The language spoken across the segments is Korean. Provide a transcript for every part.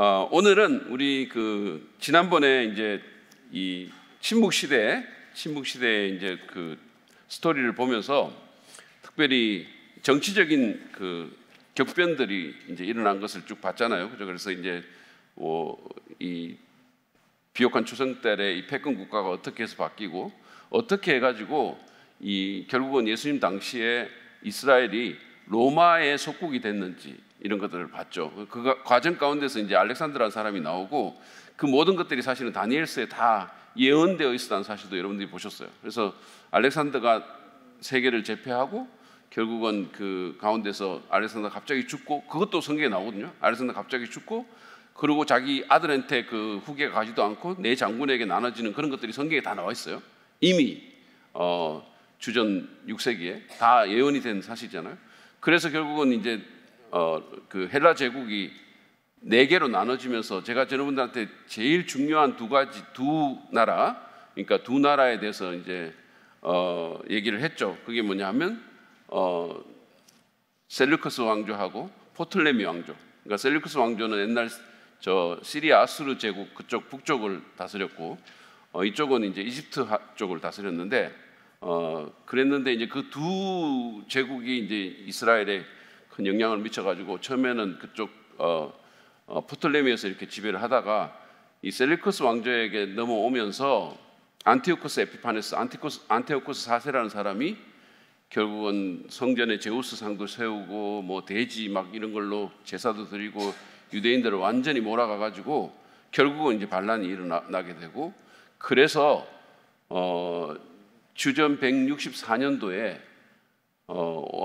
오늘은 우리 지난번에 이제 이 침묵 시대의 이제 그 스토리를 보면서 특별히 정치적인 격변들이 이제 일어난 것을 쭉 봤잖아요. 그죠? 그래서 이제 이 비옥한 추성 때의 이 패권 국가가 어떻게 해서 바뀌고 어떻게 해가지고 결국은 예수님 당시에 이스라엘이 로마의 속국이 됐는지 이런 것들을 봤죠. 그 과정 가운데서 이제 알렉산드라는 사람이 나오고 그 모든 것들이 사실은 다니엘서에 다 예언되어 있었다는 사실도 여러분들이 보셨어요. 그래서 알렉산더가 세계를 제패하고 결국은 그 가운데서 알렉산더가 갑자기 죽고, 그것도 성경에 나오거든요. 알렉산더가 갑자기 죽고 그리고 자기 아들한테 그 후계가 가지도 않고 내 장군에게 나눠지는 그런 것들이 성경에 다 나와 있어요. 이미 주전 6세기에 다 예언이 된 사실이잖아요. 그래서 결국은 이제 그 헬라 제국이 4개로 나눠지면서 제가 여러분들한테 제일 중요한 두 나라, 그러니까 두 나라에 대해서 이제 얘기를 했죠. 그게 뭐냐면 셀루커스 왕조하고 포톨레미 왕조. 그러니까 셀루커스 왕조는 옛날 시리아 아수르 제국 그쪽 북쪽을 다스렸고 이쪽은 이제 이집트 쪽을 다스렸는데 그랬는데 이제 그 두 제국이 이제 이스라엘에 큰 영향을 미쳐가지고 처음에는 그쪽 포톨레미에서 이렇게 지배를 하다가 이 셀루커스 왕조에게 넘어오면서 안티오코스 에피파네스, 안티오코스 4세라는 사람이 결국은 성전에 제우스 상도 세우고 뭐 돼지 막 이런 걸로 제사도 드리고 유대인들을 완전히 몰아가가지고 결국은 이제 반란이 일어나게 되고, 그래서 주전 164년도에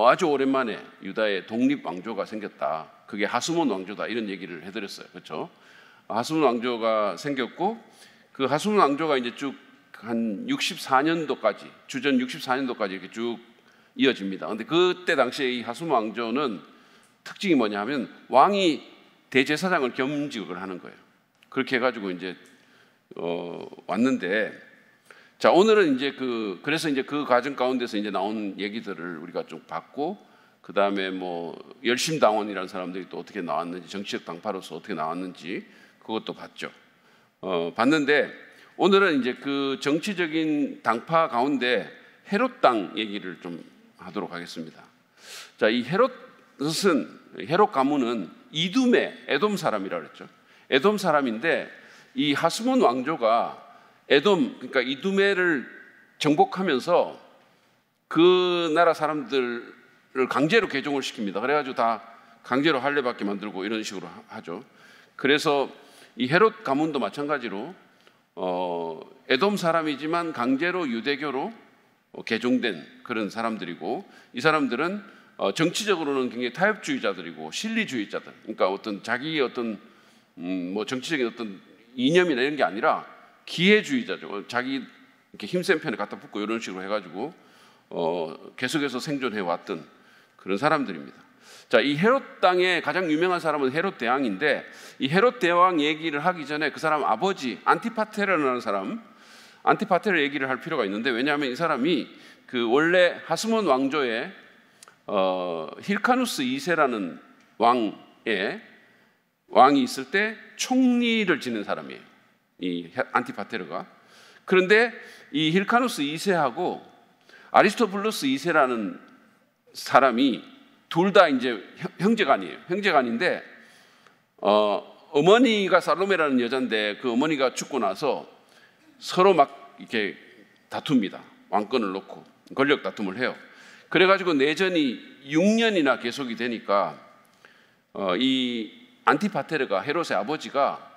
아주 오랜만에 유다의 독립 왕조가 생겼다. 그게 하스몬 왕조다. 이런 얘기를 해드렸어요. 그렇죠? 하스몬 왕조가 생겼고 그 하스몬 왕조가 이제 쭉 한 64년도까지, 주전 64년도까지 이렇게 쭉 이어집니다. 근데 그때 당시에 이 하스몬 왕조는 특징이 뭐냐 하면 왕이 대제사장을 겸직을 하는 거예요. 그렇게 해가지고 이제 왔는데, 자, 오늘은 이제 그래서 이제 그 과정 가운데서 이제 나온 얘기들을 우리가 좀 봤고, 그 다음에 뭐 열심당원이라는 사람들이 또 어떻게 나왔는지, 정치적 당파로서 어떻게 나왔는지 그것도 봤죠. 봤는데 오늘은 이제 그 정치적인 당파 가운데 헤롯 당 얘기를 좀 하도록 하겠습니다. 자, 이 헤롯 가문은 이둠의 에돔 사람이라고 그랬죠. 에돔 사람인데 이 하스몬 왕조가 그러니까 이두메를 정복하면서 그 나라 사람들을 강제로 개종을 시킵니다. 그래가지고 다 강제로 할례받게 만들고 이런 식으로 하죠. 그래서 이 헤롯 가문도 마찬가지로 에돔 사람이지만 강제로 유대교로 개종된 그런 사람들이고, 이 사람들은 정치적으로는 굉장히 타협주의자들이고 실리주의자들. 그러니까 자기 뭐 정치적인 이념이나 이런 게 아니라 기회주의자죠. 자기 이렇게 힘센 편에 갖다 붙고 이런 식으로 해가지고 계속해서 생존해 왔던 그런 사람들입니다. 자, 이 헤롯 땅의 가장 유명한 사람은 헤롯 대왕인데, 이 헤롯 대왕 얘기를 하기 전에 그 사람 아버지 안티파테르라는 사람, 안티파테르 얘기를 할 필요가 있는데, 왜냐하면 이 사람이 원래 하스몬 왕조의 힐카누스 2세라는 왕이 있을 때 총리를 지낸 사람이에요. 이 안티파테르가. 그런데 이 힐카누스 2세하고 아리스토블루스 2세라는 사람이 둘 다 이제 형제간이에요. 형제간인데 어머니가 살로메라는 여자인데 그 어머니가 죽고 나서 서로 막 이렇게 다툽니다. 왕권을 놓고 권력 다툼을 해요. 그래가지고 내전이 6년이나 계속이 되니까 이 안티파테르가, 헤롯의 아버지가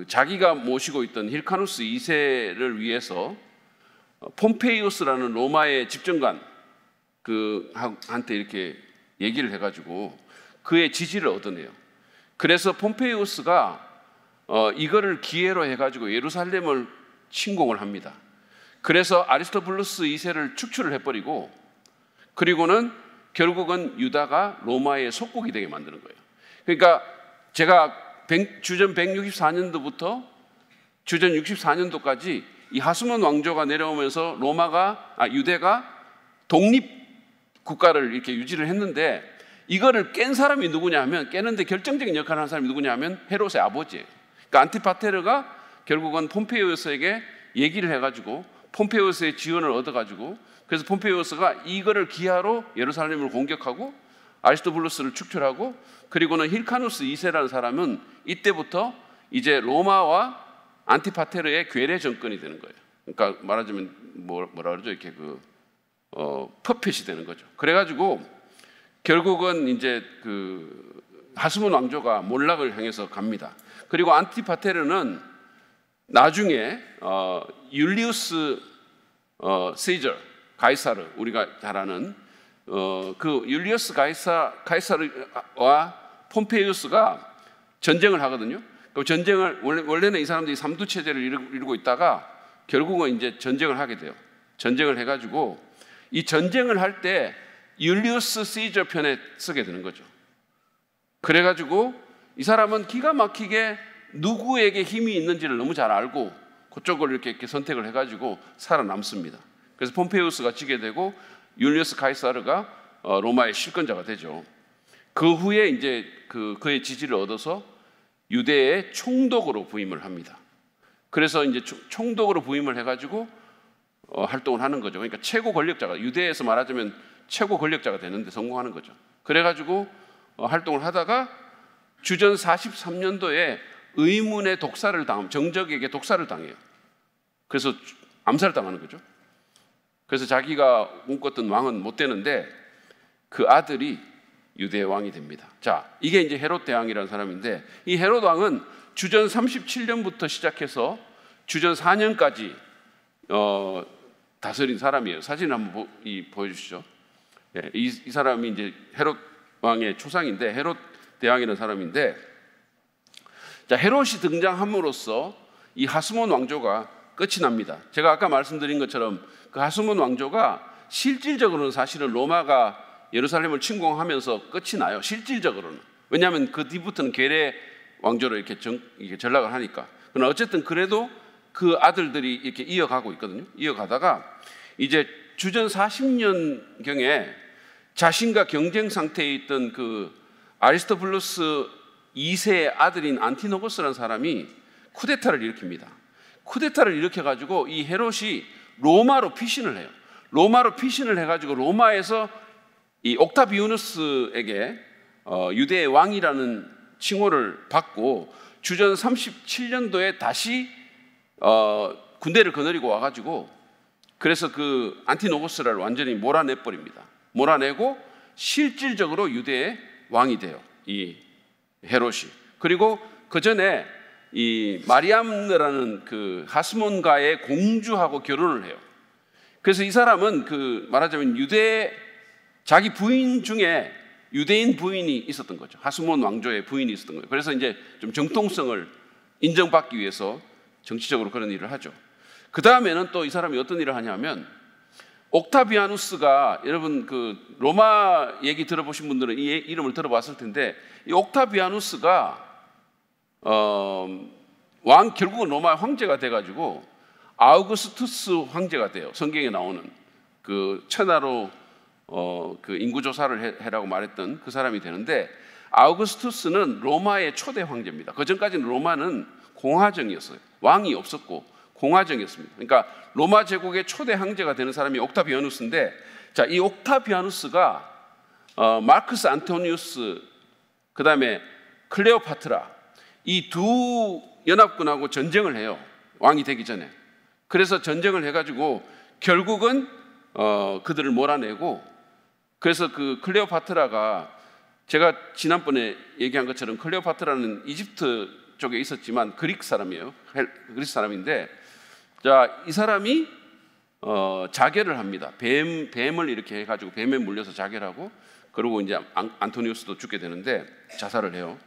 자기가 모시고 있던 힐카누스 2세를 위해서 폼페이우스라는 로마의 집정관 한테 이렇게 얘기를 해가지고 그의 지지를 얻어내요. 그래서 폼페이우스가 이거를 기회로 해가지고 예루살렘을 침공을 합니다. 그래서 아리스토블루스 2세를 축출을 해버리고, 그리고는 결국은 유다가 로마의 속국이 되게 만드는 거예요. 그러니까 제가 주전 164년도부터 주전 64년도까지 이 하스몬 왕조가 내려오면서 유대가 독립 국가를 이렇게 유지를 했는데, 이거를 깬 사람이 누구냐 하면, 깨는데 결정적인 역할을 하는 사람이 누구냐 하면 헤롯의 아버지예요. 그러니까 안티파테르가 결국은 폼페이오스에게 얘기를 해가지고 폼페이오스의 지원을 얻어가지고, 그래서 폼페이오스가 이거를 기하로 예루살렘을 공격하고 아리스토블루스를 축출하고, 그리고는 힐카누스 2세라는 사람은 이때부터 이제 로마와 안티파테르의 괴뢰 정권이 되는 거예요. 그러니까 말하자면 뭐라 그러죠? 이렇게 퍼펫이 되는 거죠. 그래가지고 결국은 이제 그 하스몬 왕조가 몰락을 향해서 갑니다. 그리고 안티파테르는 나중에 율리우스 시저 가이사르, 우리가 잘 아는 그 율리우스 가이사르와 폼페이우스가 전쟁을 하거든요. 그 전쟁을 원래는 이 사람들이 삼두 체제를 이루고 있다가 결국은 이제 전쟁을 하게 돼요. 전쟁을 해가지고 이 전쟁을 할 때 율리우스 시저 편에 서게 되는 거죠. 그래가지고 이 사람은 기가 막히게 누구에게 힘이 있는지를 너무 잘 알고 그쪽을 이렇게 선택을 해가지고 살아남습니다. 그래서 폼페이우스가 지게 되고 율리우스 가이사르가 로마의 실권자가 되죠. 그 후에 이제 그의 지지를 얻어서 유대의 총독으로 부임을 합니다. 그래서 이제 총독으로 부임을 해가지고 활동을 하는 거죠. 그러니까 최고 권력자가, 유대에서 말하자면 최고 권력자가 되는데 성공하는 거죠. 그래가지고 활동을 하다가 주전 43년도에 의문의 독사를 정적에게 독사를 당해요. 그래서 암살을 당하는 거죠. 그래서 자기가 꿈꿨던 왕은 못 되는데 그 아들이 유대의 왕이 됩니다. 자, 이게 이제 헤롯 대왕이라는 사람인데, 이 헤롯 왕은 주전 37년부터 시작해서 주전 4년까지 다스린 사람이에요. 사진 한번 보여주시죠. 예, 이 사람이 이제 헤롯 왕의 초상인데, 헤롯 대왕이라는 사람인데, 자, 헤롯이 등장함으로써 이 하스몬 왕조가 끝이 납니다. 제가 아까 말씀드린 것처럼 그 하스몬 왕조가 실질적으로는 사실은 로마가 예루살렘을 침공하면서 끝이 나요. 실질적으로는. 왜냐하면 그 뒤부터는 괴뢰 왕조로 이렇게 전락을 하니까. 그러나 어쨌든 그래도 그 아들들이 이렇게 이어가고 있거든요. 이어가다가 이제 주전 40년경에 자신과 경쟁 상태에 있던 그 아리스토블루스 2세의 아들인 안티노고스라는 사람이 쿠데타를 일으킵니다. 쿠데타를 일으켜가지고 이 헤롯이 로마로 피신을 해요. 로마로 피신을 해가지고 로마에서 이 옥타비우누스에게 유대의 왕이라는 칭호를 받고 주전 37년도에 다시 군대를 거느리고 와가지고, 그래서 그 안티노고스를 완전히 몰아내버립니다. 몰아내고 실질적으로 유대의 왕이 돼요, 이 헤롯이. 그리고 그 전에 이 마리암느라는 그 하스몬과의 공주하고 결혼을 해요. 그래서 이 사람은 그 말하자면 자기 부인 중에 유대인 부인이 있었던 거죠. 하스몬 왕조의 부인이 있었던 거예요. 그래서 이제 좀 정통성을 인정받기 위해서 정치적으로 그런 일을 하죠. 그 다음에는 또 이 사람이 어떤 일을 하냐면, 옥타비아누스가, 여러분 그 로마 얘기 들어보신 분들은 이 이름을 들어봤을 텐데, 이 옥타비아누스가 결국은 로마 황제가 돼가지고 아우구스투스 황제가 돼요. 성경에 나오는 그 천하로 그 인구 조사를 해라고 말했던 그 사람이 되는데, 아우구스투스는 로마의 초대 황제입니다. 그 전까지는 로마는 공화정이었어요. 왕이 없었고 공화정이었습니다. 그러니까 로마 제국의 초대 황제가 되는 사람이 옥타비아누스인데, 자, 이 옥타비아누스가 마르크스 안토니우스, 그 다음에 클레오파트라, 이 두 연합군하고 전쟁을 해요. 왕이 되기 전에. 그래서 전쟁을 해가지고 결국은 그들을 몰아내고, 그래서 그 클레오파트라가, 제가 지난번에 얘기한 것처럼 클레오파트라는 이집트 쪽에 있었지만 그리스 사람이에요. 그리스 사람인데, 자, 이 사람이 자결을 합니다. 뱀을 이렇게 해가지고 뱀에 물려서 자결하고, 그리고 이제 안토니우스도 죽게 되는데 자살을 해요.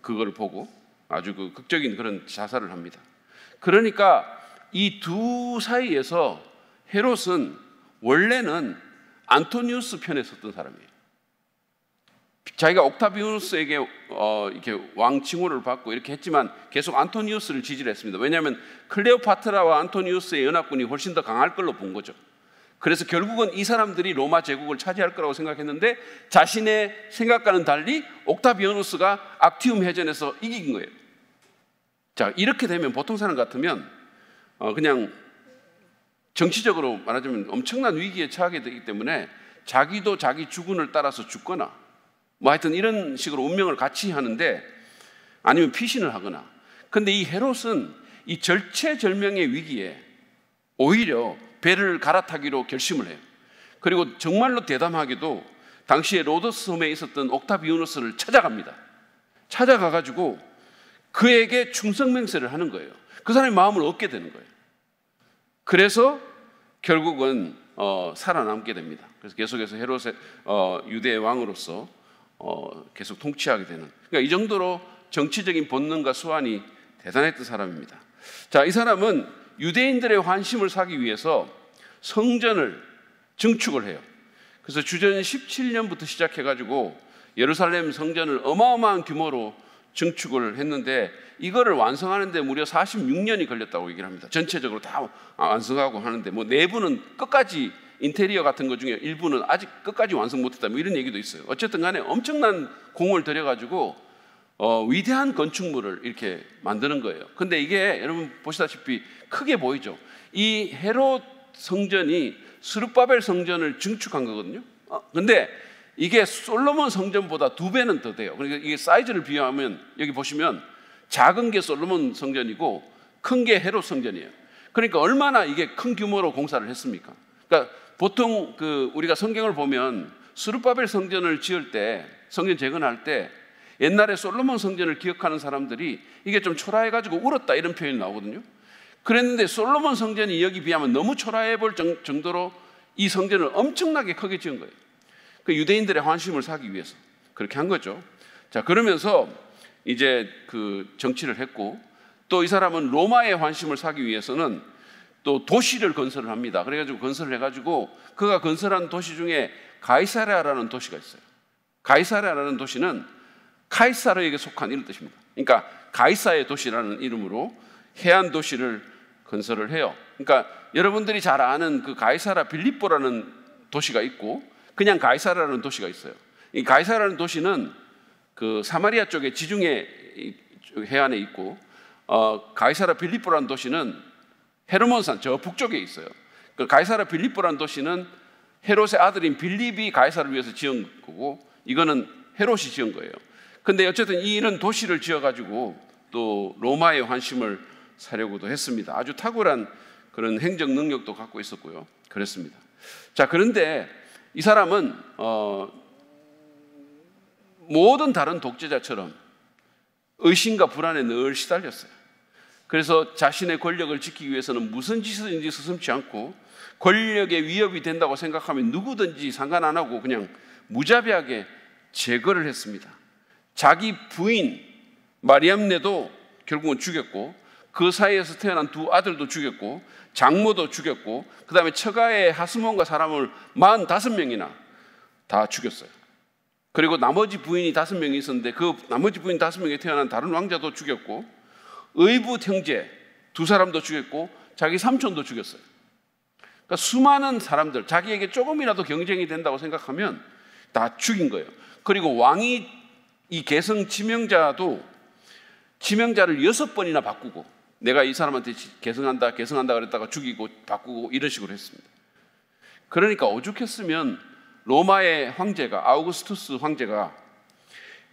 그걸 보고 아주 그 극적인 그런 자살을 합니다. 그러니까 이 두 사이에서 헤롯은 원래는 안토니우스 편에 섰던 사람이에요. 자기가 옥타비우누스에게 이렇게 왕 칭호를 받고 이렇게 했지만 계속 안토니우스를 지지를 했습니다. 왜냐하면 클레오파트라와 안토니우스의 연합군이 훨씬 더 강할 걸로 본 거죠. 그래서 결국은 이 사람들이 로마 제국을 차지할 거라고 생각했는데 자신의 생각과는 달리 옥타비아누스가 악티움 해전에서 이긴 거예요. 자, 이렇게 되면 보통 사람 같으면 그냥 정치적으로 말하자면 엄청난 위기에 처하게 되기 때문에 자기도 자기 주군을 따라서 죽거나 뭐 하여튼 이런 식으로 운명을 같이 하는데, 아니면 피신을 하거나. 근데 이 헤롯은 이 절체절명의 위기에 오히려 배를 갈아타기로 결심을 해요. 그리고 정말로 대담하게도 당시에 로도스 섬에 있었던 옥타비아누스를 찾아갑니다. 찾아가가지고 그에게 충성맹세를 하는 거예요. 그 사람의 마음을 얻게 되는 거예요. 그래서 결국은 살아남게 됩니다. 그래서 계속해서 헤롯의 유대의 왕으로서 계속 통치하게 되는, 그러니까 이 정도로 정치적인 본능과 수완이 대단했던 사람입니다. 자, 이 사람은 유대인들의 환심을 사기 위해서 성전을 증축을 해요. 그래서 주전 17년부터 시작해가지고 예루살렘 성전을 어마어마한 규모로 증축을 했는데, 이거를 완성하는데 무려 46년이 걸렸다고 얘기를 합니다. 전체적으로 다 완성하고 하는데, 뭐 내부는 끝까지 인테리어 같은 것 중에 일부는 아직 끝까지 완성 못했다, 뭐 이런 얘기도 있어요. 어쨌든 간에 엄청난 공을 들여가지고 위대한 건축물을 이렇게 만드는 거예요. 근데 이게 여러분 보시다시피 크게 보이죠. 이 헤롯 성전이 스룹바벨 성전을 증축한 거거든요. 근데 이게 솔로몬 성전보다 2배는 더 돼요. 그러니까 이게 사이즈를 비교하면 여기 보시면 작은 게 솔로몬 성전이고 큰 게 헤롯 성전이에요. 그러니까 얼마나 이게 큰 규모로 공사를 했습니까? 그러니까 보통 우리가 성경을 보면 스룹바벨 성전을 지을 때, 성전 재건할 때 옛날에 솔로몬 성전을 기억하는 사람들이 이게 좀 초라해가지고 울었다 이런 표현이 나오거든요. 그랬는데 솔로몬 성전이 여기 비하면 너무 초라해 볼 정도로 이 성전을 엄청나게 크게 지은 거예요. 그 유대인들의 환심을 사기 위해서 그렇게 한 거죠. 자, 그러면서 이제 정치를 했고, 또 이 사람은 로마의 환심을 사기 위해서는 또 도시를 건설을 합니다. 그래가지고 건설을 해가지고 그가 건설한 도시 중에 가이사랴라는 도시가 있어요. 가이사랴라는 도시는 카이사르에게 속한 이런 뜻입니다. 그러니까 가이사의 도시라는 이름으로 해안 도시를 건설을 해요. 그러니까 여러분들이 잘 아는 그 가이사라 빌립보라는 도시가 있고 그냥 가이사라라는 도시가 있어요. 이 가이사라는 도시는 그 사마리아 쪽에 지중해 해안에 있고, 가이사라 빌립보라는 도시는 헤르몬산 저 북쪽에 있어요. 그 가이사라 빌립보라는 도시는 헤롯의 아들인 빌립이 가이사를 위해서 지은 거고, 이거는 헤롯이 지은 거예요. 근데 어쨌든 이런 도시를 지어가지고 또 로마의 환심을 사려고도 했습니다. 아주 탁월한 그런 행정 능력도 갖고 있었고요. 그랬습니다. 자, 그런데 이 사람은 모든 다른 독재자처럼 의심과 불안에 늘 시달렸어요. 그래서 자신의 권력을 지키기 위해서는 무슨 짓이든지 서슴지 않고, 권력에 위협이 된다고 생각하면 누구든지 상관 안 하고 그냥 무자비하게 제거를 했습니다. 자기 부인 마리암네도 결국은 죽였고, 그 사이에서 태어난 2 아들도 죽였고, 장모도 죽였고, 그 다음에 처가의 하스몬과 사람을 45명이나 다 죽였어요. 그리고 나머지 부인이 5명이 있었는데 그 나머지 부인 5명에 태어난 다른 왕자도 죽였고, 의붓 형제 2 사람도 죽였고, 자기 삼촌도 죽였어요. 그러니까 수많은 사람들, 자기에게 조금이라도 경쟁이 된다고 생각하면 다 죽인 거예요. 그리고 왕이 이 계승 지명자도 지명자를 6번이나 바꾸고, 내가 이 사람한테 계승한다 그랬다가 죽이고 바꾸고 이런 식으로 했습니다. 그러니까 오죽했으면 로마의 황제가, 아우구스투스 황제가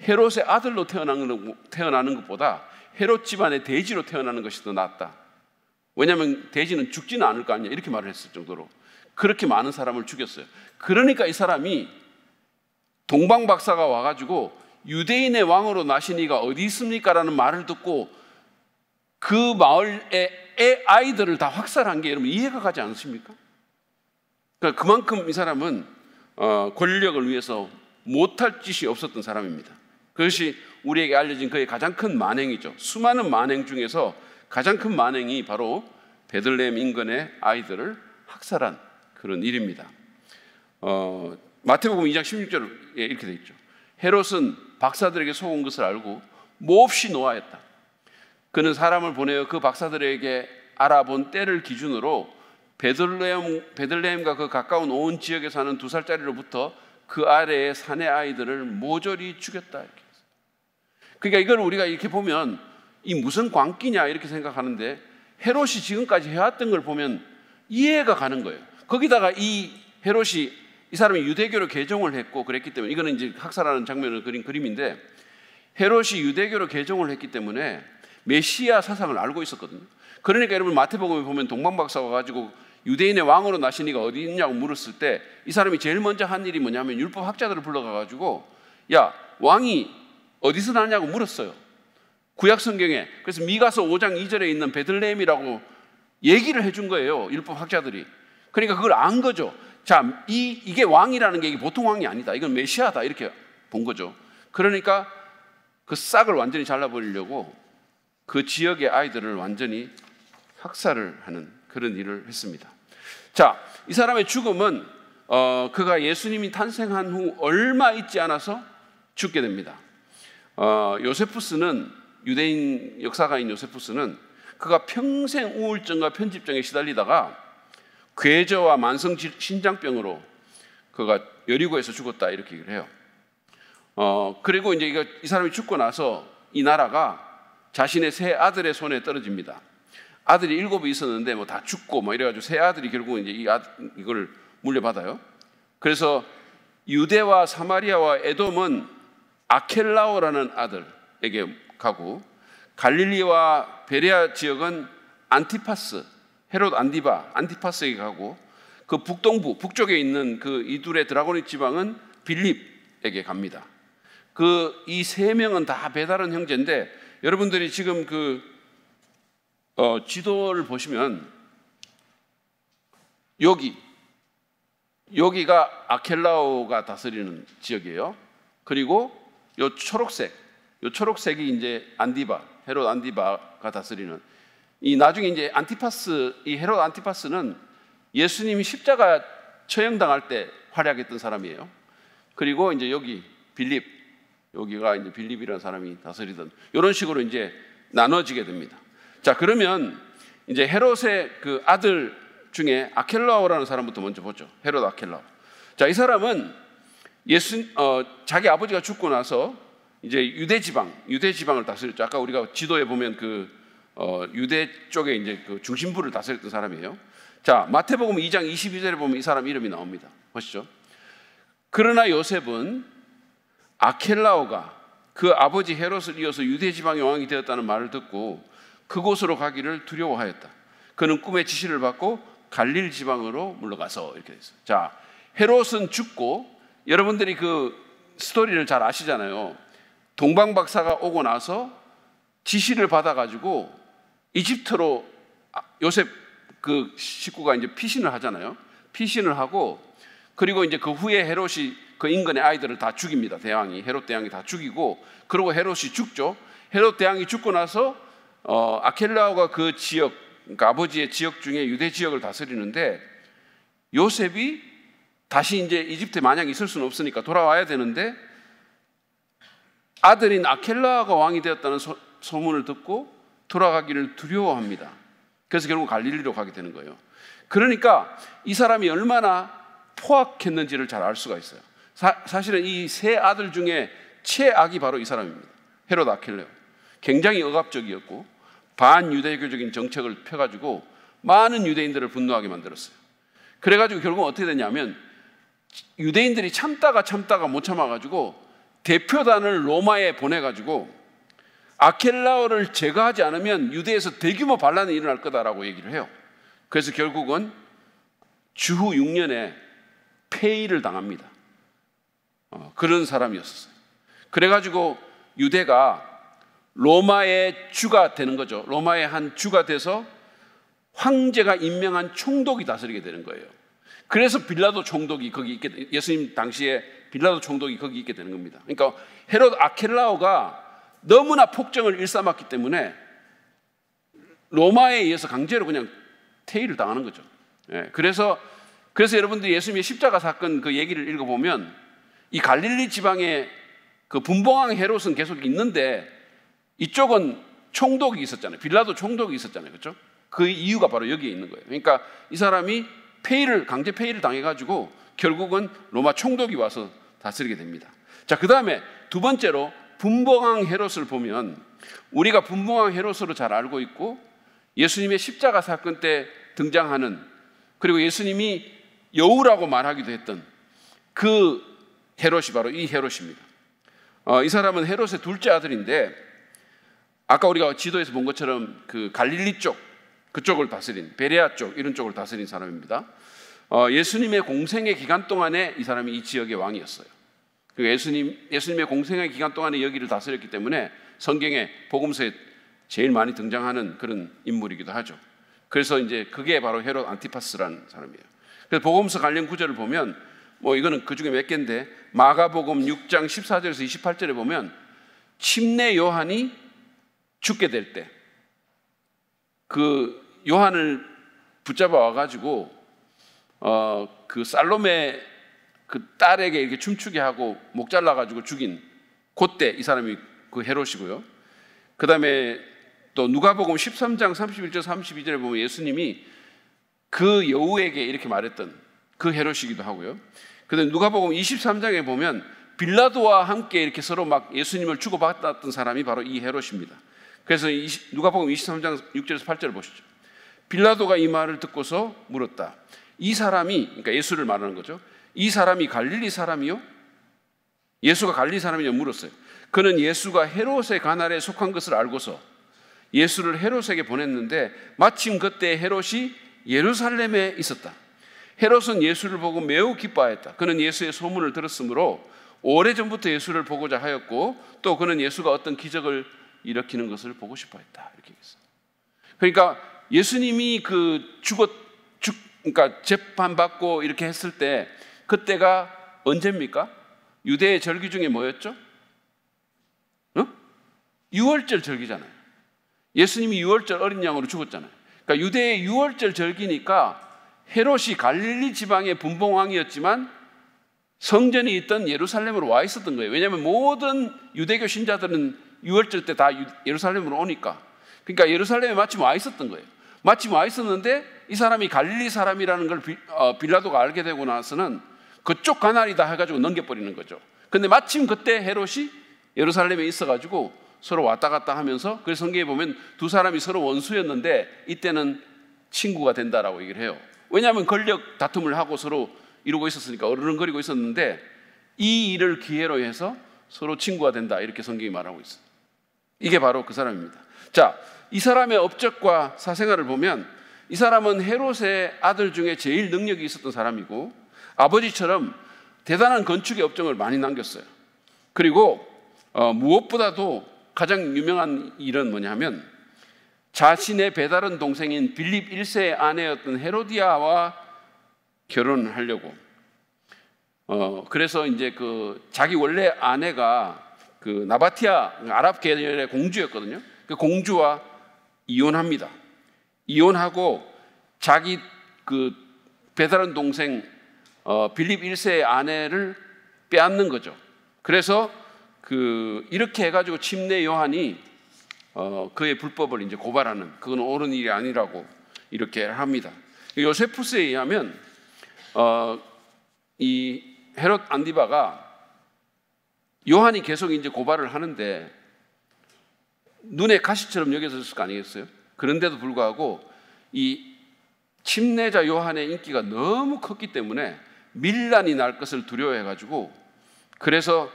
헤롯의 아들로 태어나는 것보다 헤롯 집안의 돼지로 태어나는 것이 더 낫다. 왜냐하면 돼지는 죽지는 않을 거 아니냐, 이렇게 말을 했을 정도로 그렇게 많은 사람을 죽였어요. 그러니까 이 사람이 동방박사가 와가지고 유대인의 왕으로 나신 이가 어디 있습니까? 라는 말을 듣고 그 마을의 아이들을 다 학살한 게 여러분 이해가 가지 않으십니까? 그러니까 그만큼 이 사람은 권력을 위해서 못할 짓이 없었던 사람입니다. 그것이 우리에게 알려진 그의 가장 큰 만행이죠. 수많은 만행 중에서 가장 큰 만행이 바로 베들레헴 인근의 아이들을 학살한 그런 일입니다. 마태복음 2장 16절에 이렇게 되어 있죠. 헤롯은 박사들에게 속은 것을 알고 몹시 노하였다. 그는 사람을 보내어 그 박사들에게 알아본 때를 기준으로 베들레헴과 그 가까운 온 지역에 사는 2살짜리로부터 그 아래의 사내 아이들을 모조리 죽였다. 이렇게. 그러니까 이걸 우리가 이렇게 보면 이 무슨 광기냐 이렇게 생각하는데 헤롯이 지금까지 해왔던 걸 보면 이해가 가는 거예요. 거기다가 이 헤롯이 이 사람이 유대교로 개종을 했고 그랬기 때문에 이거는 이제 학살하는 장면을 그린 그림인데 헤롯이 유대교로 개종을 했기 때문에 메시아 사상을 알고 있었거든요. 그러니까 여러분 마태복음에 보면 동방박사가 가지고 유대인의 왕으로 나신 이가 어디 있냐고 물었을 때 이 사람이 제일 먼저 한 일이 뭐냐면 율법 학자들을 불러가 가지고 야 왕이 어디서 나냐고 물었어요. 구약 성경에. 그래서 미가서 5장 2절에 있는 베들레헴이라고 얘기를 해준 거예요. 율법 학자들이. 그러니까 그걸 안 거죠. 자, 이게 왕이라는 게 이게 보통 왕이 아니다. 이건 메시아다. 이렇게 본 거죠. 그러니까 그 싹을 완전히 잘라버리려고 그 지역의 아이들을 완전히 학살을 하는 그런 일을 했습니다. 자, 이 사람의 죽음은 그가 예수님이 탄생한 후 얼마 있지 않아서 죽게 됩니다. 요세푸스는 유대인 역사가인 요세푸스는 그가 평생 우울증과 편집증에 시달리다가 괴저와 만성 신장병으로 그가 여리고에서 죽었다 이렇게 얘기를 해요. 그리고 이제 이 사람이 죽고 나서 이 나라가 자신의 세 아들의 손에 떨어집니다. 아들이 7이 있었는데 뭐 다 죽고 뭐 이래가지고 세 아들이 결국 이제 이걸 물려받아요. 그래서 유대와 사마리아와 에돔은 아켈라오라는 아들에게 가고 갈릴리와 베레아 지역은 안티파스, 헤롯 안티파스에게 가고 그 북쪽에 있는 그 이둘의 드라고닉 지방은 빌립에게 갑니다. 이 세 명은 다 배다른 형제인데 여러분들이 지금 지도를 보시면 여기가 아켈라오가 다스리는 지역이에요. 그리고 요 초록색이 이제 헤롯 안디바가 다스리는 이 나중에 이제 이 헤롯 안티파스는 예수님이 십자가 처형당할 때 활약했던 사람이에요. 그리고 이제 여기가 이제 빌립이라는 사람이 다스리던 이런 식으로 이제 나눠지게 됩니다. 자, 그러면 이제 헤롯의 그 아들 중에 아켈라오라는 사람부터 먼저 보죠. 헤롯 아켈라오. 자, 이 사람은 자기 아버지가 죽고 나서 이제 유대 지방을 다스렸죠. 아까 우리가 지도에 보면 유대 쪽에 이제 그 중심부를 다스렸던 사람이에요. 자, 마태복음 2장 22절에 보면 이 사람 이름이 나옵니다. 보시죠. 그러나 요셉은 아켈라오가 그 아버지 헤롯을 이어서 유대 지방의 왕이 되었다는 말을 듣고 그곳으로 가기를 두려워하였다. 그는 꿈의 지시를 받고 갈릴 지방으로 물러가서 이렇게 됐어요. 자, 헤롯은 죽고 여러분들이 그 스토리를 잘 아시잖아요. 동방박사가 오고 나서 지시를 받아가지고 이집트로 요셉 그 식구가 이제 피신을 하잖아요. 피신을 하고 그리고 이제 그 후에 헤롯이 그 인근의 아이들을 다 죽입니다. 헤롯 대왕이 다 죽이고 그리고 헤롯이 죽죠. 헤롯 대왕이 죽고 나서 아켈라오가 그 지역, 그러니까 아버지의 지역 중에 유대 지역을 다스리는데 요셉이 다시 이제 이집트에 만약 있을 수는 없으니까 돌아와야 되는데 아들인 아켈라오가 왕이 되었다는 소문을 듣고 돌아가기를 두려워합니다. 그래서 결국 갈릴리로 가게 되는 거예요. 그러니까 이 사람이 얼마나 포악했는지를 잘 알 수가 있어요. 사실은 이 세 아들 중에 최악이 바로 이 사람입니다. 헤롯 아켈라오. 굉장히 억압적이었고 반유대교적인 정책을 펴가지고 많은 유대인들을 분노하게 만들었어요. 그래가지고 결국 어떻게 됐냐면 유대인들이 참다가 못 참아가지고 대표단을 로마에 보내가지고 아켈라오를 제거하지 않으면 유대에서 대규모 반란이 일어날 거다라고 얘기를 해요. 그래서 결국은 주후 6년에 폐위를 당합니다. 그런 사람이었어요. 그래가지고 유대가 로마의 주가 되는 거죠. 로마의 한 주가 돼서 황제가 임명한 총독이 다스리게 되는 거예요. 그래서 빌라도 총독이 거기 있게, 예수님 당시에 빌라도 총독이 거기 있게 되는 겁니다. 그러니까 헤롯 아켈라오가 너무나 폭정을 일삼았기 때문에 로마에 의해서 강제로 그냥 퇴위를 당하는 거죠. 그래서 여러분들이 예수님의 십자가 사건 그 얘기를 읽어보면 이 갈릴리 지방에 그 분봉왕 헤롯은 계속 있는데 이쪽은 총독이 있었잖아요. 빌라도 총독이 있었잖아요. 그렇죠? 그 이유가 바로 여기에 있는 거예요. 그러니까 이 사람이 강제 폐위를 당해가지고 결국은 로마 총독이 와서 다스리게 됩니다. 자, 그 다음에 두 번째로 분봉왕 헤롯을 보면 우리가 분봉왕 헤롯으로 잘 알고 있고 예수님의 십자가 사건 때 등장하는, 그리고 예수님이 여우라고 말하기도 했던 그 헤롯이 바로 이 헤롯입니다. 이 사람은 헤롯의 둘째 아들인데 아까 우리가 지도에서 본 것처럼 그 갈릴리 쪽, 그쪽을 다스린, 베레아 쪽, 이런 쪽을 다스린 사람입니다. 예수님의 공생의 기간 동안에 이 사람이 이 지역의 왕이었어요. 예수님의 공생의 기간 동안에 여기를 다스렸기 때문에 성경에 복음서에 제일 많이 등장하는 그런 인물이기도 하죠. 그래서 이제 그게 바로 헤롯 안티파스라는 사람이에요. 그래서 복음서 관련 구절을 보면 이거는 그 중에 몇 개인데 마가복음 6장 14절에서 28절에 보면 침례 요한이 죽게 될 때 그 요한을 붙잡아 와가지고 그 살로메 그 딸에게 이렇게 춤추게 하고 목 잘라가지고 죽인 그때 이 사람이 그 헤롯이고요. 그 다음에 또 누가복음 13장 31절 32절에 보면 예수님이 그 여우에게 이렇게 말했던 그 헤롯이기도 하고요. 그 다음에 누가복음 23장에 보면 빌라도와 함께 이렇게 서로 막 예수님을 주고받았던 사람이 바로 이 헤롯입니다. 그래서 누가복음 23장 6절에서 8절을 보시죠. 빌라도가 이 말을 듣고서 물었다. 이 사람이, 그러니까 예수를 말하는 거죠. 이 사람이 갈릴리 사람이요? 예수가 갈릴리 사람이냐 물었어요. 그는 예수가 헤롯의 관할에 속한 것을 알고서 예수를 헤롯에게 보냈는데 마침 그때 헤롯이 예루살렘에 있었다. 헤롯은 예수를 보고 매우 기뻐하였다. 그는 예수의 소문을 들었으므로 오래전부터 예수를 보고자 하였고 또 그는 예수가 어떤 기적을 일으키는 것을 보고 싶어 했다. 이렇게 얘기했어요. 그러니까 예수님이 그러니까 재판받고 이렇게 했을 때 그때가 언제입니까? 유대의 절기 중에 뭐였죠? 유월절 절기잖아요. 예수님이 유월절 어린 양으로 죽었잖아요. 그러니까 유대의 유월절 절기니까 헤롯이 갈릴리 지방의 분봉왕이었지만 성전이 있던 예루살렘으로 와 있었던 거예요. 왜냐하면 모든 유대교 신자들은 유월절 때 다 예루살렘으로 오니까. 그러니까 예루살렘에 마침 와 있었던 거예요. 마침 와 있었는데 이 사람이 갈릴리 사람이라는 걸 빌라도가 알게 되고 나서는 그쪽 관할이다 해가지고 넘겨버리는 거죠. 근데 마침 그때 헤롯이 예루살렘에 있어가지고 서로 왔다 갔다 하면서, 그래서 성경에 보면 두 사람이 서로 원수였는데 이때는 친구가 된다라고 얘기를 해요. 왜냐하면 권력 다툼을 하고 서로 이루고 있었으니까 어르렁거리고 있었는데 이 일을 기회로 해서 서로 친구가 된다, 이렇게 성경이 말하고 있어요. 이게 바로 그 사람입니다. 자, 이 사람의 업적과 사생활을 보면 이 사람은 헤롯의 아들 중에 제일 능력이 있었던 사람이고 아버지처럼 대단한 건축의 업적을 많이 남겼어요. 그리고 무엇보다도 가장 유명한 일은 뭐냐면 자신의 배다른 동생인 빌립 1세의 아내였던 헤로디아와 결혼을 하려고 그래서 이제 그 자기 원래 아내가 그 나바티아 아랍 계열의 공주였거든요. 그 공주와 이혼합니다. 이혼하고 자기 그 배다른 동생 빌립 1세의 아내를 빼앗는 거죠. 그래서 이렇게 해가지고 침례 요한이 그의 불법을 이제 고발하는, 그건 옳은 일이 아니라고 이렇게 합니다. 요세푸스에 의하면 이 헤롯 안디바가 요한이 계속 이제 고발을 하는데 눈에 가시처럼 여겨졌을 거 아니겠어요? 그런데도 불구하고 이 침례자 요한의 인기가 너무 컸기 때문에 밀란이 날 것을 두려워해가지고 그래서